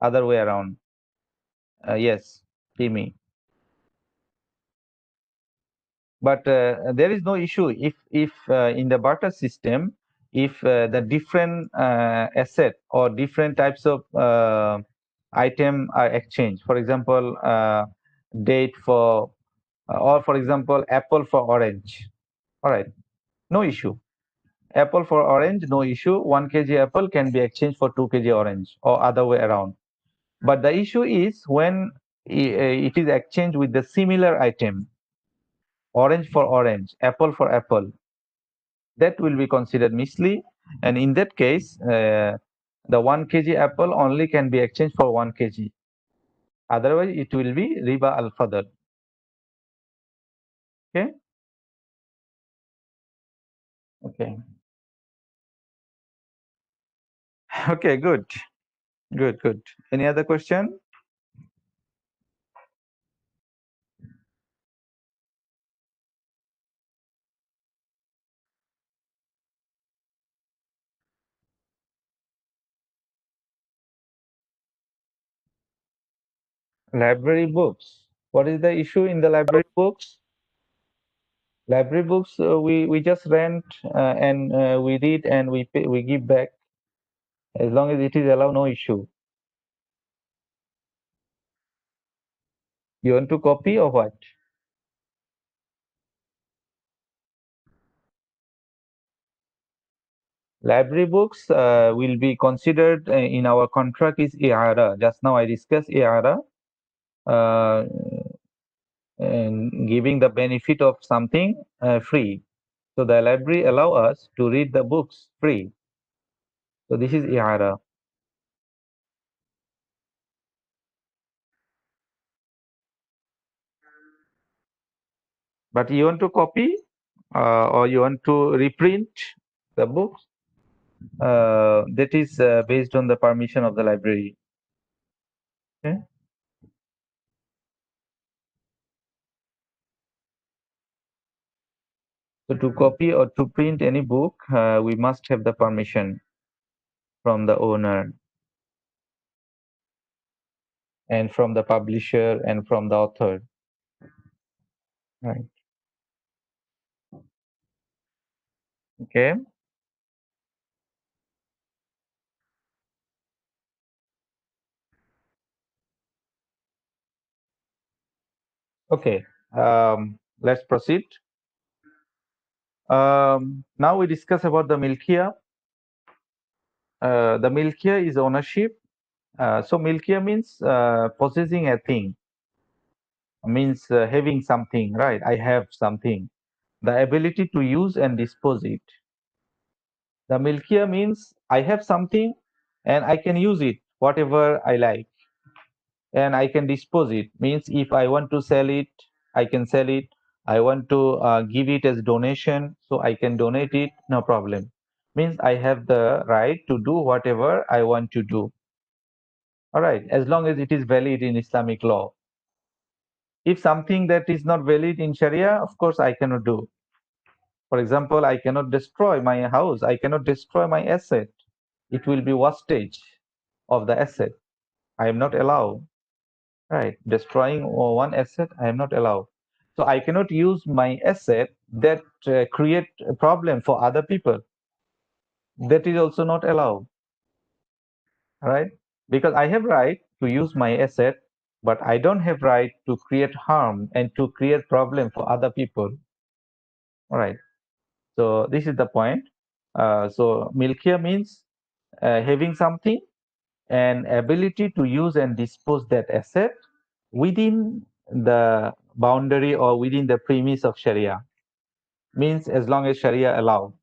other way around. Yes, scheming. But there is no issue if in the barter system, if the different asset or different types of item are exchanged. For example, date for or for example apple for orange. All right, no issue. Apple for orange, no issue. 1 kg apple can be exchanged for 2 kg orange, or other way around. But the issue is when it is exchanged with the similar item, orange for orange, apple for apple, that will be considered misli. And in that case, the 1 kg apple only can be exchanged for 1 kg. Otherwise, it will be riba al fadl. Okay. Okay. Okay. Good. Good. Good. Any other question? Library books. What is the issue in the library books? Library books, we just rent and we read and we give back. As long as it is allowed, no issue. You want to copy or what? Library books will be considered in our contract is i'ara. Just now I discussed i'ara, uh, and giving the benefit of something free. So the library allow us to read the books free. So this is i'ara. But you want to copy or you want to reprint the books, that is based on the permission of the library. Okay? So to copy or to print any book, we must have the permission from the owner and from the publisher and from the author. Right. Okay. Okay. Let's proceed. Now we discuss about the Milkiyyah. The Milkiyyah is ownership. So Milkiyyah means possessing a thing, means having something, right? I have something. The ability to use and dispose it. The Milkiyyah means I have something and I can use it whatever I like, and I can dispose it. Means if I want to sell it, I can sell it. I want to give it as donation, so I can donate it, no problem. Means I have the right to do whatever I want to do. All right, as long as it is valid in Islamic law. If something that is not valid in Sharia, of course I cannot do. For example, I cannot destroy my house. I cannot destroy my asset. It will be wastage of the asset. I am not allowed. Right. Destroying one asset, I am not allowed. So I cannot use my asset that create a problem for other people. That is also not allowed. Right. Because I have right to use my asset, but I don't have right to create harm and to create problem for other people. All right. So this is the point. So Milkiya means having something and ability to use and dispose that asset within the boundary or within the premise of Sharia. Means as long as Sharia allow.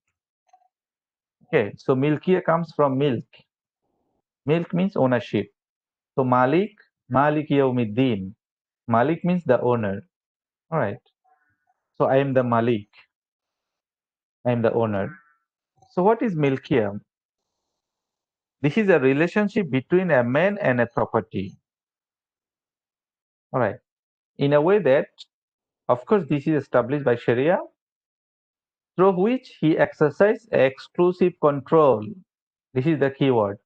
Okay, so Milkiya comes from milk. Milk means ownership. So Malik Yawmiddin. Malik means the owner. All right. So I am the Malik. I am the owner. So what is Milkiya? This is a relationship between a man and a property. All right. In a way that, of course, this is established by Sharia, through which he exercised exclusive control. This is the key word.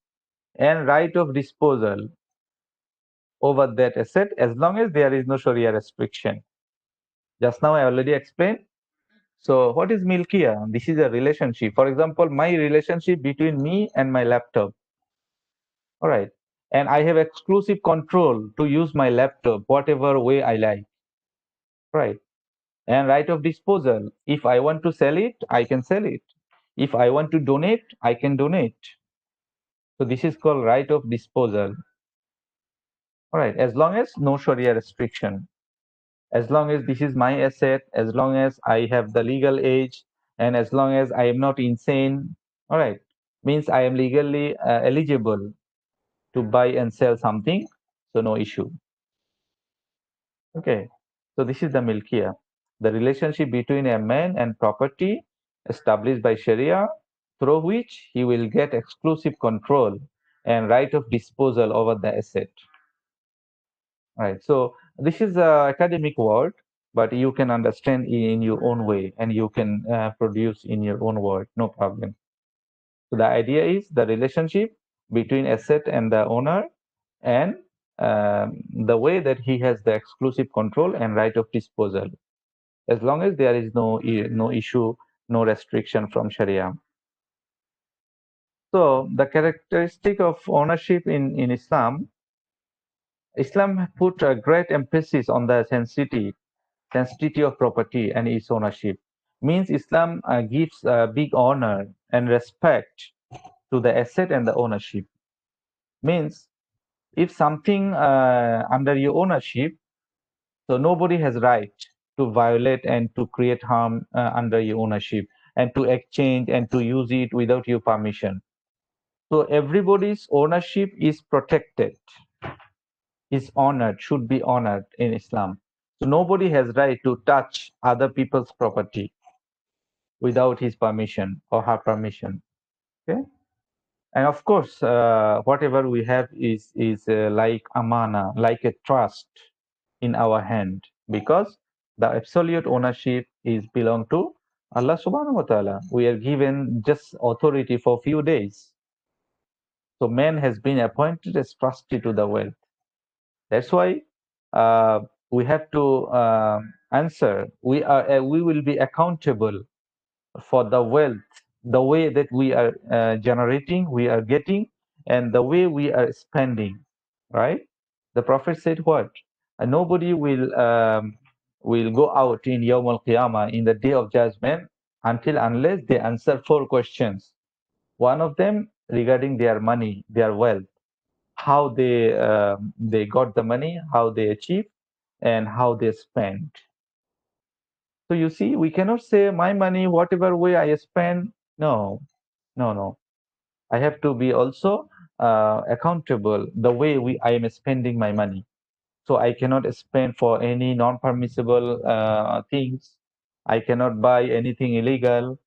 And right of disposal over that asset as long as there is no Sharia restriction. Just now I already explained. So what is Milkiya? This is a relationship. For example, my relationship between me and my laptop. All right. And I have exclusive control to use my laptop whatever way I like. Right. And right of disposal. If I want to sell it, I can sell it. If I want to donate, I can donate. So this is called right of disposal. All right. As long as no Sharia restriction. As long as this is my asset, as long as I have the legal age, and as long as I am not insane, all right, means I am legally eligible to buy and sell something, so no issue. Okay, so this is the Milkiya, the relationship between a man and property established by Sharia, through which he will get exclusive control and right of disposal over the asset. Right. So this is a academic word, but you can understand in your own way and you can produce in your own word, no problem. So the idea is the relationship between asset and the owner and the way that he has the exclusive control and right of disposal, as long as there is no issue, no restriction from Sharia. So the characteristic of ownership in Islam put a great emphasis on the sensitivity of property and its ownership. Means Islam gives big honor and respect to the asset and the ownership. Means if something under your ownership, so nobody has right to violate and to create harm under your ownership and to exchange and to use it without your permission. So everybody's ownership is protected, is honored, should be honored in Islam. So nobody has right to touch other people's property without his permission or her permission. Okay, and of course, whatever we have is like amana, like a trust in our hand, because the absolute ownership is belong to Allah Subhanahu wa Taala. We are given just authority for few days. So man has been appointed as trustee to the wealth. That's why we have to answer. We will be accountable for the wealth, the way that we are generating, we are getting, and the way we are spending. Right? The Prophet said what? Nobody will go out in Yawm al-Qiyamah, in the day of judgment, until unless they answer four questions. One of them regarding their money, their wealth, how they got the money, how they achieve, and how they spend. So you see, we cannot say my money, whatever way I spend. No, no, no. I have to be also accountable the way I am spending my money. So I cannot spend for any non-permissible things. I cannot buy anything illegal.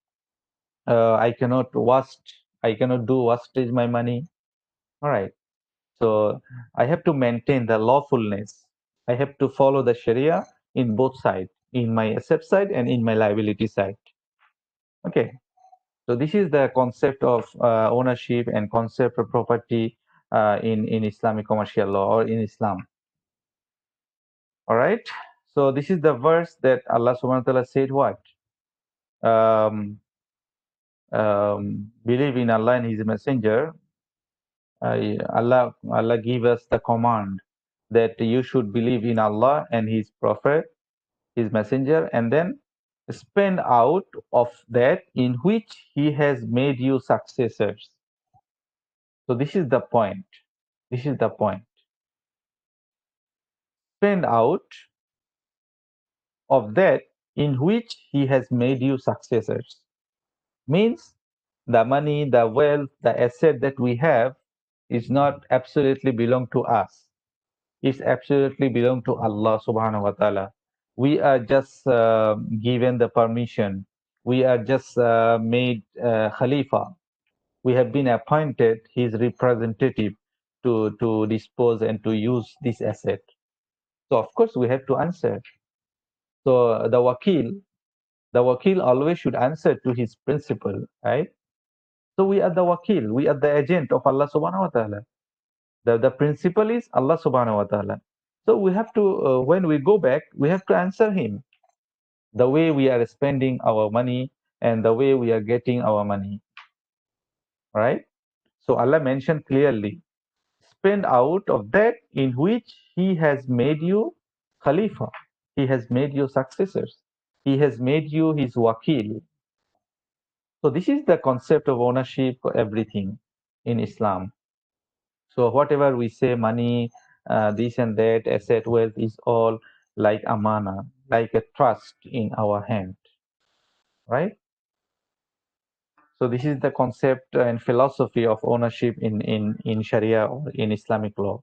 I cannot waste. I cannot do wastage my money. All right. So I have to maintain the lawfulness. I have to follow the Sharia in both sides, in my asset side and in my liability side. Okay. So this is the concept of ownership and concept of property in Islamic commercial law or in Islam. All right. So this is the verse that Allah Subhanahu wa Taala said what? Um, believe in Allah and His Messenger. Allah give us the command that you should believe in Allah and His Prophet, His Messenger, and then spend out of that in which He has made you successors. So this is the point. This is the point. Spend out of that in which He has made you successors. Means the money, the wealth, the asset that we have is not absolutely belong to us. It's absolutely belong to Allah subhanahu wa ta'ala. We are just given the permission. We are just made Khalifa. We have been appointed his representative to dispose and to use this asset. So of course we have to answer. So the wakil always should answer to his principal, right? So we are the wakil, we are the agent of Allah subhanahu wa ta'ala. The principle is Allah subhanahu wa ta'ala. So we have to, when we go back, we have to answer him the way we are spending our money and the way we are getting our money, right? So Allah mentioned clearly, spend out of that in which He has made you Khalifa. He has made you successors. He has made you His wakil. So this is the concept of ownership for everything in Islam. So whatever we say, money, this and that, asset, wealth is all like amana, like a trust in our hand, right? So this is the concept and philosophy of ownership in Sharia or in Islamic law.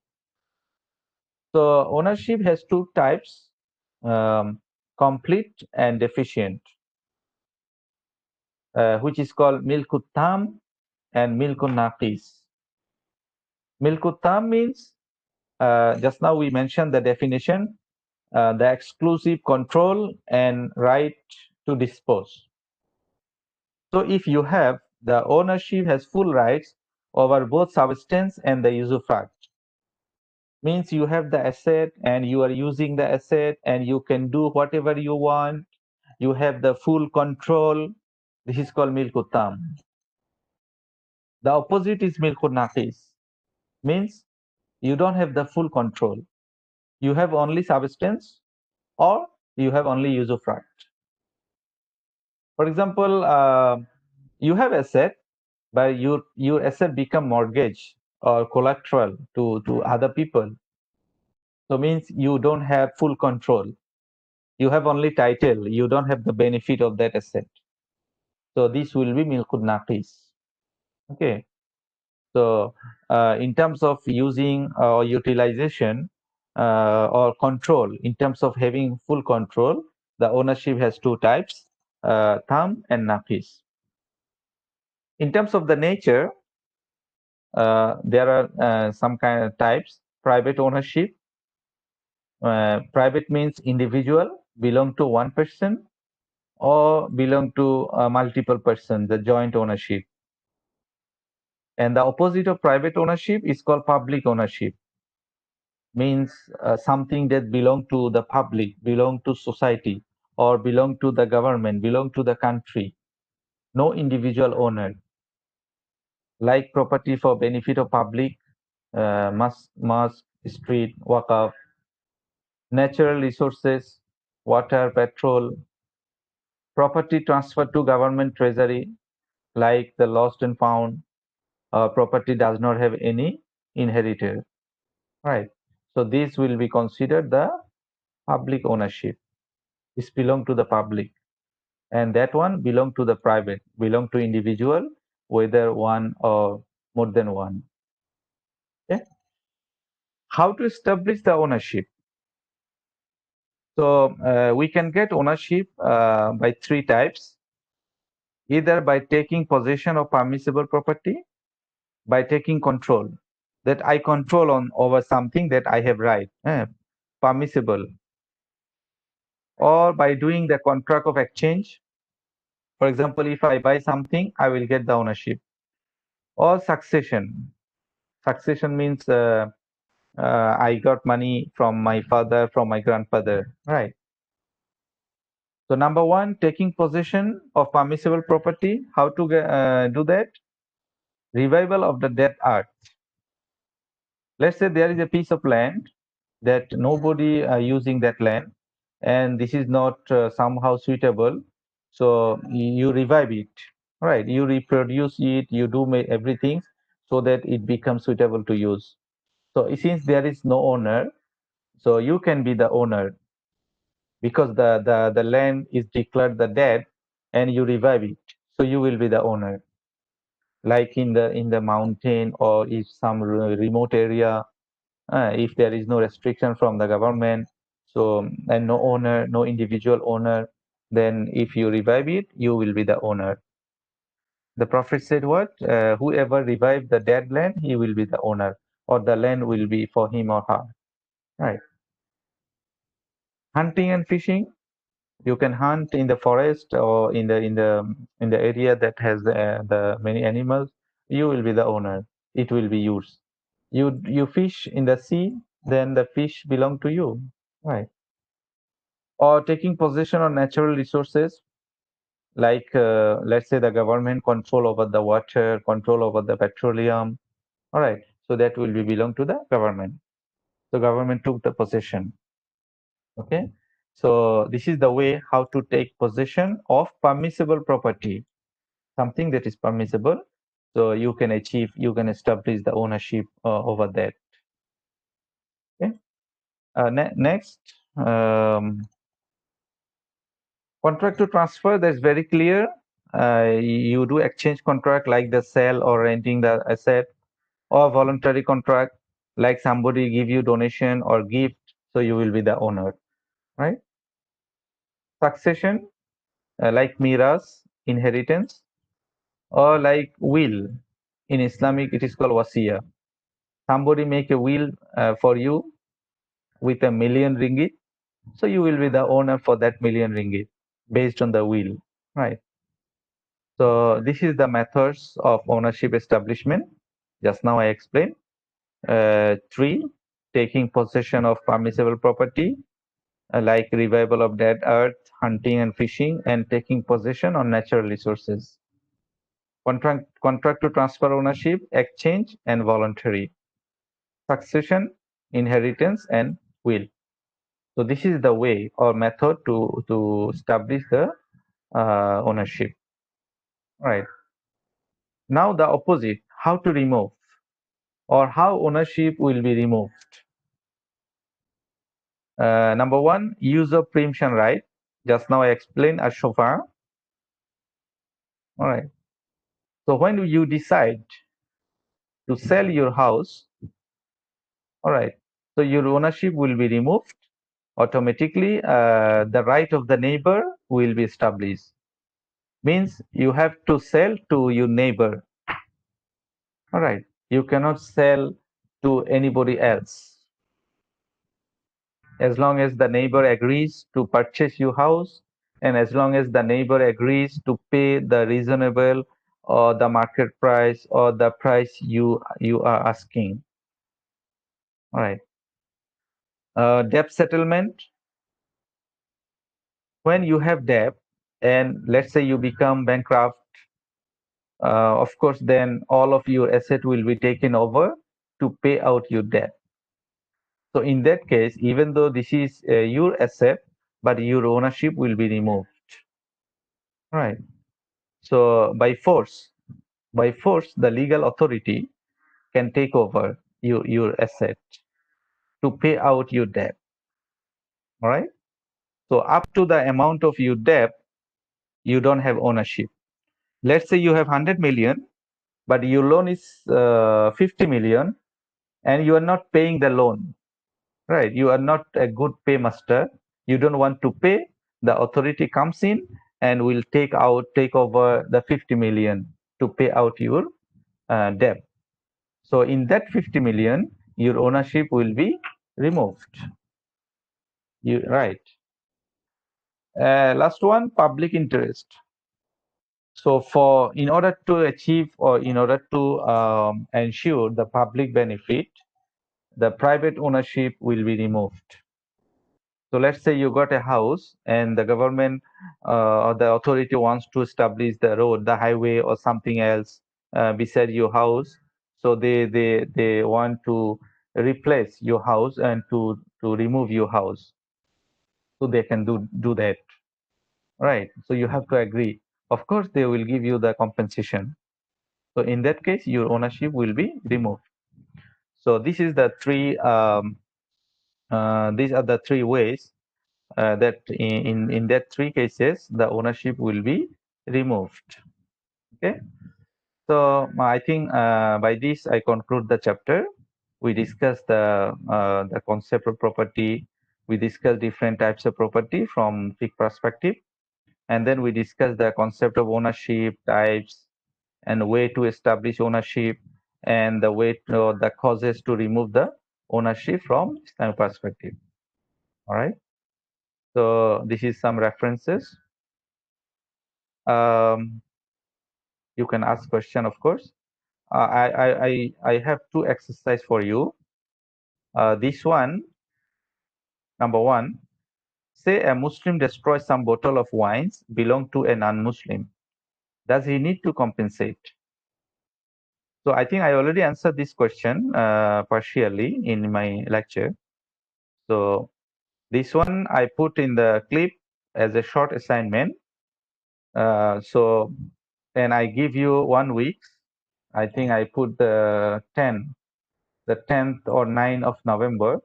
So ownership has two types, complete and deficient, which is called milkut tam and milkun naqis. Milkut tam means, just now we mentioned the definition, the exclusive control and right to dispose. So if you have, the ownership has full rights over both substance and the usufruct. Means you have the asset and you are using the asset and you can do whatever you want. You have the full control. This is called milkut tam. The opposite is milkut naqis. Means you don't have the full control. You have only substance or you have only use of right. For example, you have asset, but your asset become mortgage or collateral to other people. So means you don't have full control. You have only title. You don't have the benefit of that asset. So this will be milkut naqis. Okay. So in terms of using or utilization or control, in terms of having full control, the ownership has two types, tham and naqis. In terms of the nature, there are some kind of types. Private ownership. Private means individual, belong to one person, or belong to multiple persons, the joint ownership. And the opposite of private ownership is called public ownership. Means something that belong to the public, belong to society, or belong to the government, belong to the country. No individual owner. Like property for benefit of public, mosque, street, waqf, natural resources, water, petrol, property transferred to government treasury, like the lost and found, property does not have any inheritor, right? So this will be considered the public ownership. This belong to the public, and that one belong to the private, belong to individual, whether one or more than one. Okay? How to establish the ownership? So we can get ownership by three types: either by taking possession of permissible property, by taking control, that I control on over something that I have right, permissible, or by doing the contract of exchange. For example, if I buy something, I will get the ownership. Or succession. Succession means I got money from my father, from my grandfather, right? So number one, taking possession of permissible property. How to do that? Revival of the dead earth. Let's say there is a piece of land that nobody using that land, and this is not somehow suitable. So you revive it, right? You reproduce it, you do everything so that it becomes suitable to use. So since there is no owner, so you can be the owner because the land is declared the dead and you revive it. So you will be the owner. Like in the mountain or if some remote area, if there is no restriction from the government, so and no owner, no individual owner, then if you revive it, you will be the owner. The Prophet said what? Whoever revive the dead land, he will be the owner, or the land will be for him or her. Right. Hunting and fishing. You can hunt in the forest or in the area that has the many animals. You will be the owner. It will be yours. You fish in the sea, then the fish belong to you. Right. Or taking possession of natural resources, like let's say the government control over the water, control over the petroleum. All right. So that will be belong to the government. The government took the possession. Okay. So this is the way how to take possession of permissible property, something that is permissible. So you can achieve, you can establish the ownership over that. Okay. Next, contract to transfer. That's very clear. You do exchange contract like the sale or renting the asset, or voluntary contract like somebody give you donation or gift, so you will be the owner, right? Succession, like miras, inheritance, or like will. In Islamic, it is called wasiya. Somebody make a will for you with £1,000,000, so you will be the owner for that £1,000,000 based on the will, right? So this is the methods of ownership establishment. Just now I explained three. taking possession of permissible property, like revival of dead earth, hunting and fishing, and taking possession on natural resources. Contract to transfer ownership, exchange, and voluntary. Succession, inheritance, and will. So this is the way or method to establish the ownership. Right. Now the opposite, how to remove or how ownership will be removed. Number one, use of preemption right. Just now I explained as so far. All right. So when you decide to sell your house, all right, so your ownership will be removed. Automatically, the right of the neighbor will be established. Means you have to sell to your neighbor. All right. You cannot sell to anybody else. As long as the neighbor agrees to purchase your house, and as long as the neighbor agrees to pay the reasonable or the market price or the price you are asking. All right. Debt settlement. When you have debt, and let's say you become bankrupt, of course, then all of your asset will be taken over to pay out your debt. So in that case, even though this is your asset, but your ownership will be removed. Right. So by force, the legal authority can take over your asset to pay out your debt. All right. So up to the amount of your debt, you don't have ownership. Let's say you have 100 million, but your loan is 50 million, and you are not paying the loan. Right. You are not a good paymaster. You don't want to pay. The authority comes in and will take over the 50 million to pay out your debt. So in that 50 million, your ownership will be removed. Right. Last one, public interest. So in order to achieve or in order to ensure the public benefit, the private ownership will be removed. So let's say you got a house and the government or the authority wants to establish the road, the highway or something else beside your house. So they want to replace your house and to remove your house. So they can do that. Right. So you have to agree. Of course, they will give you the compensation. So in that case, your ownership will be removed. So this is the these are the three ways that in that three cases the ownership will be removed. Okay, so I think by this I conclude the chapter. We discussed the concept of property. We discussed different types of property from Fiqh perspective, and then we discussed the concept of ownership types and way to establish ownership and the way to, the causes to remove the ownership from Islamic perspective. All right. So this is some references. Um, you can ask question, of course. I have two exercise for you. This one, number one, say a Muslim destroys some bottle of wines belong to a non-Muslim. Does he need to compensate? So I think I already answered this question partially in my lecture. So this one I put in the clip as a short assignment. And I give you 1 week. I think I put the 10th or 9th of November.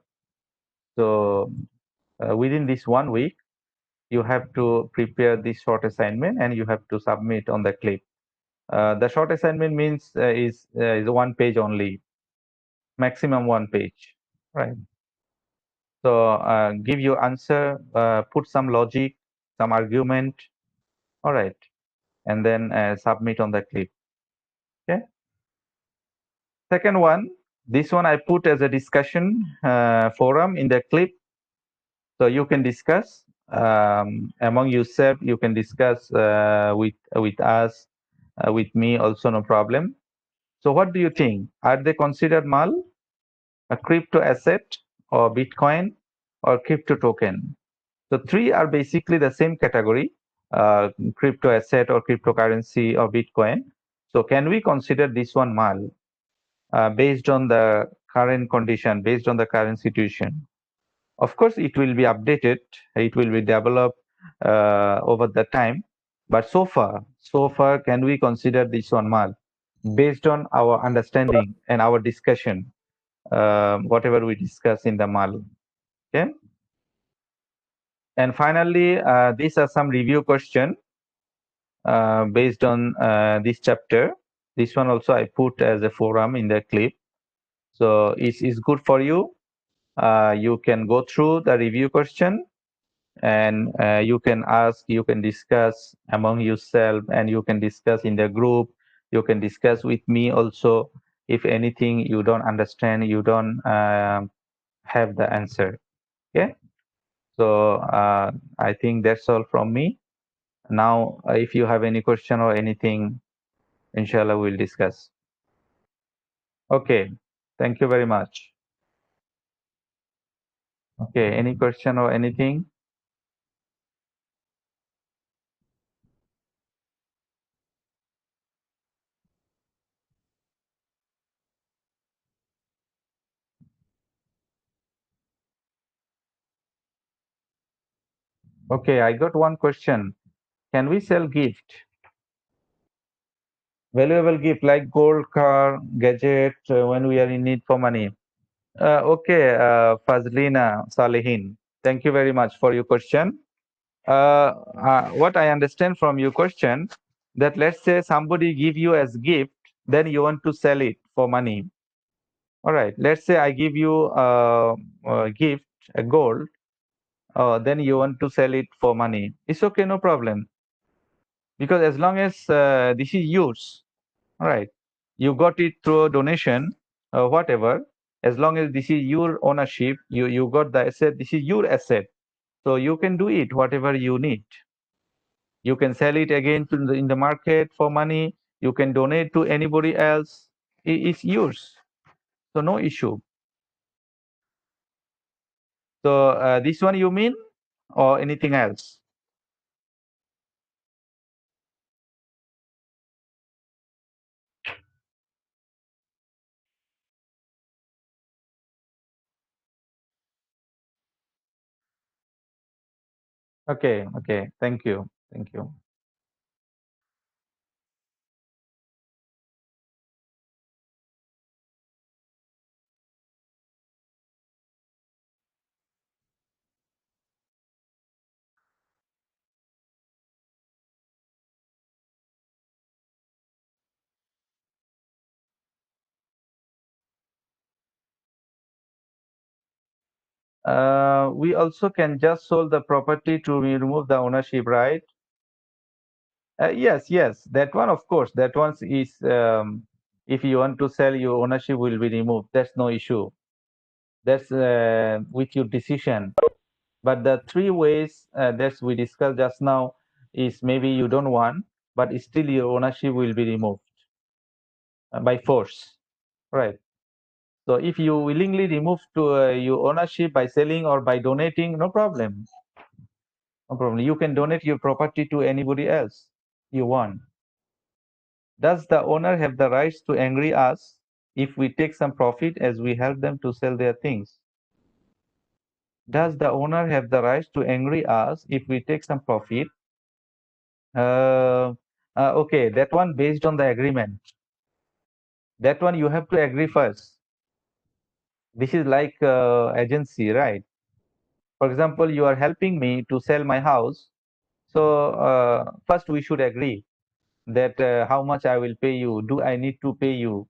So within this 1 week, you have to prepare this short assignment and you have to submit on the clip. The short assignment means is 1 page only, maximum 1 page, right? So give your answer, put some logic, some argument, all right, and then submit on the clip. Okay. Second one, this one I put as a discussion forum in the clip. So you can discuss among yourself. You can discuss with us, with me also, no problem. So what do you think? Are they considered mal? a crypto asset or Bitcoin or crypto token. So three are basically the same category, crypto asset or cryptocurrency or Bitcoin. So can we consider this one mal based on the current condition, based on the current situation? Of course, it will be updated, it will be developed over the time. But so far, can we consider this one mal based on our understanding and our discussion, whatever we discuss in the mal? Okay. And finally, these are some review question based on this chapter. This one also I put as a forum in the clip. So it's good for you. You can go through the review question and you can ask, you can discuss among yourself, and you can discuss in the group. You can discuss with me also. If anything you don't understand, you don't have the answer. Okay. So I think that's all from me. Now, if you have any question or anything, inshallah, we'll discuss. Okay. Thank you very much. Okay. Any question or anything? Okay. I got one question. Can we sell gift? Valuable gift like gold, car, gadget when we are in need for money. Okay. Fazlina Salehin. Thank you very much for your question. What I understand from your question, that let's say somebody give you as gift, then you want to sell it for money. All right. Let's say I give you a gift, a gold, then you want to sell it for money. It's okay, no problem. Because as long as this is yours, all right, you got it through a donation, whatever. As long as this is your ownership, you got the asset. This is your asset, so you can do it whatever you need. You can sell it again in the market for money. You can donate to anybody else. It's yours, so no issue. So this one you mean, or anything else? Okay, okay. Thank you. Thank you. We also can just sold the property to remove the ownership, right? Yes, yes. That one, of course, that one is if you want to sell, your ownership will be removed. That's no issue. That's with your decision. But the three ways that we discussed just now is maybe you don't want, but still your ownership will be removed by force, right? So if you willingly remove to your ownership by selling or by donating, no problem. No problem. You can donate your property to anybody else you want. Does the owner have the rights to angry us if we take some profit as we help them to sell their things? Does the owner have the rights to angry us if we take some profit? Uh, okay, that one based on the agreement. That one you have to agree first. This is like agency, right? For example, you are helping me to sell my house. So first we should agree that how much I will pay you. Do I need to pay you?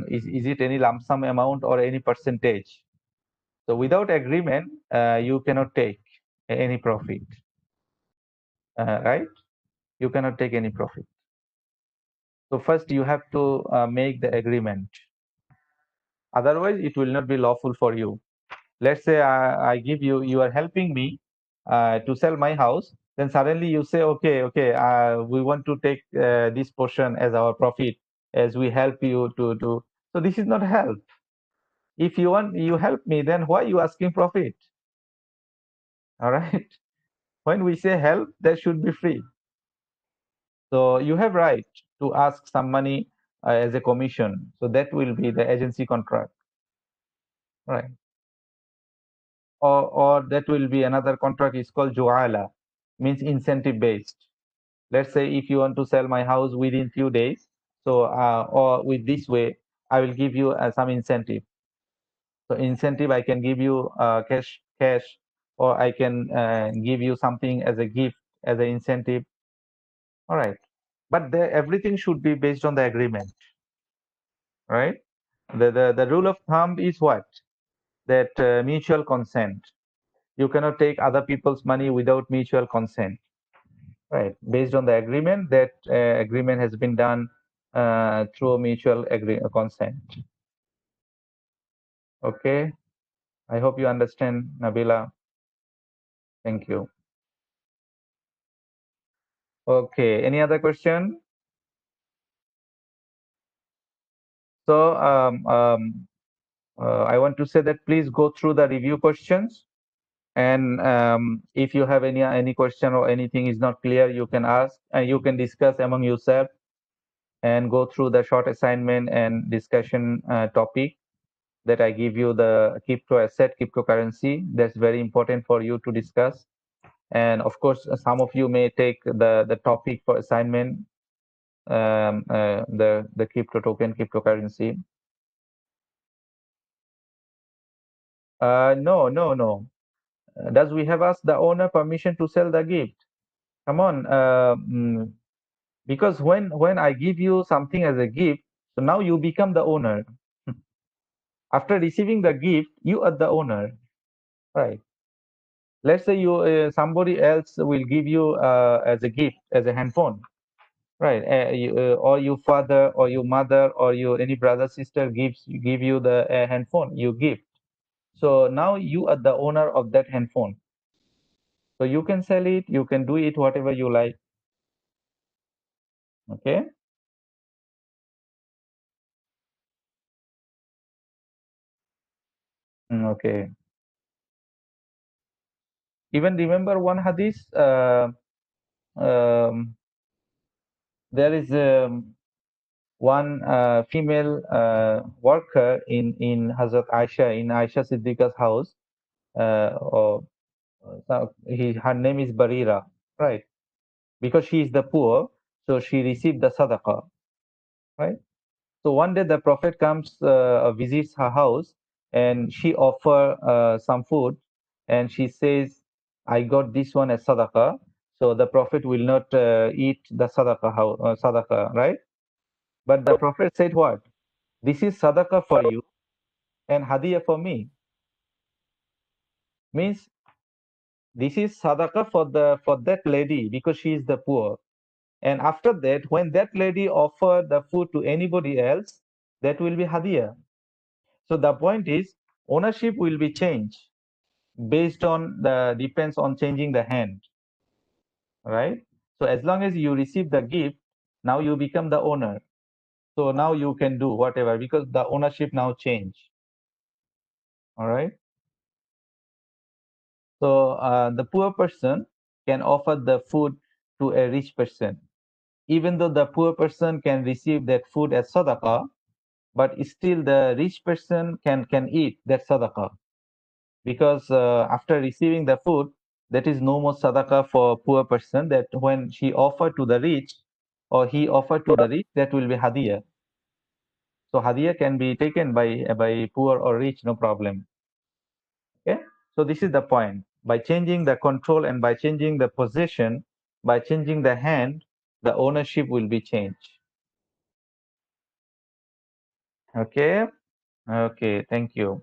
Is it any lump sum amount or any percentage? So without agreement, you cannot take any profit, right? You cannot take any profit. So first you have to make the agreement. Otherwise, it will not be lawful for you. Let's say I give you, you are helping me to sell my house. Then suddenly you say, okay, okay, we want to take this portion as our profit, as we help you to do. So this is not help. If you want, you help me, then why you asking profit? All right. When we say help, that should be free. So you have right to ask some money as a commission. So that will be the agency contract, right? Or that will be another contract is called juala, means incentive based. Let's say if you want to sell my house within few days, so or with this way, I will give you some incentive. So incentive, I can give you cash, or I can give you something as a gift, as an incentive. All right. But everything should be based on the agreement, right? The rule of thumb is what? That mutual consent. You cannot take other people's money without mutual consent, right? Based on the agreement, that agreement has been done through mutual consent. Okay. I hope you understand, Nabila. Thank you. Okay. Any other question? So I want to say that please go through the review questions, and if you have any question or anything is not clear, you can ask and you can discuss among yourself and go through the short assignment and discussion topic that I give you, the crypto asset, cryptocurrency. That's very important for you to discuss. And of course, some of you may take the topic for assignment, the crypto token, cryptocurrency. No, no, no. Does we have asked the owner permission to sell the gift? Come on, because when I give you something as a gift, so now you become the owner. After receiving the gift, you are the owner, right? Let's say you somebody else will give you as a gift as a handphone, right? Or your father or your mother or your any brother sister give you the handphone you give. So now you are the owner of that handphone. So you can sell it, you can do it whatever you like. Okay. Okay. Even remember one hadith. Um, there is one female worker in Hazrat Aisha, in Aisha Siddiqa's house. Or her name is Barira, right? Because she is the poor, so she received the sadaqah, right? So one day the Prophet comes, visits her house, and she offer some food, and she says, "I got this one as sadaqah." So the Prophet will not eat the sadaqah, right? But the Prophet said, "What? This is sadaqah for you and hadiyah for me." Means this is sadaqah for that lady because she is the poor. And after that, when that lady offer the food to anybody else, that will be hadiyah. So the point is, ownership will be changed based on the depends on changing the hand, right? So as long as you receive the gift, now you become the owner. So now you can do whatever because the ownership now change. All right. So the poor person can offer the food to a rich person, even though the poor person can receive that food as sadaqah, but still the rich person can eat that sadaqah because after receiving the food, that is no more sadaqah for poor person. That when she offered to the rich or he offered to the rich, that will be hadiyah. So hadiyah can be taken by poor or rich, no problem. Okay. So this is the point. By changing the control and by changing the possession, by changing the hand, the ownership will be changed. Okay. Okay. Thank you.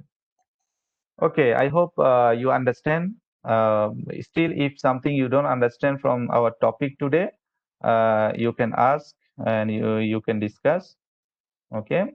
Okay. I hope you understand. Still, if something you don't understand from our topic today, you can ask and you can discuss. Okay.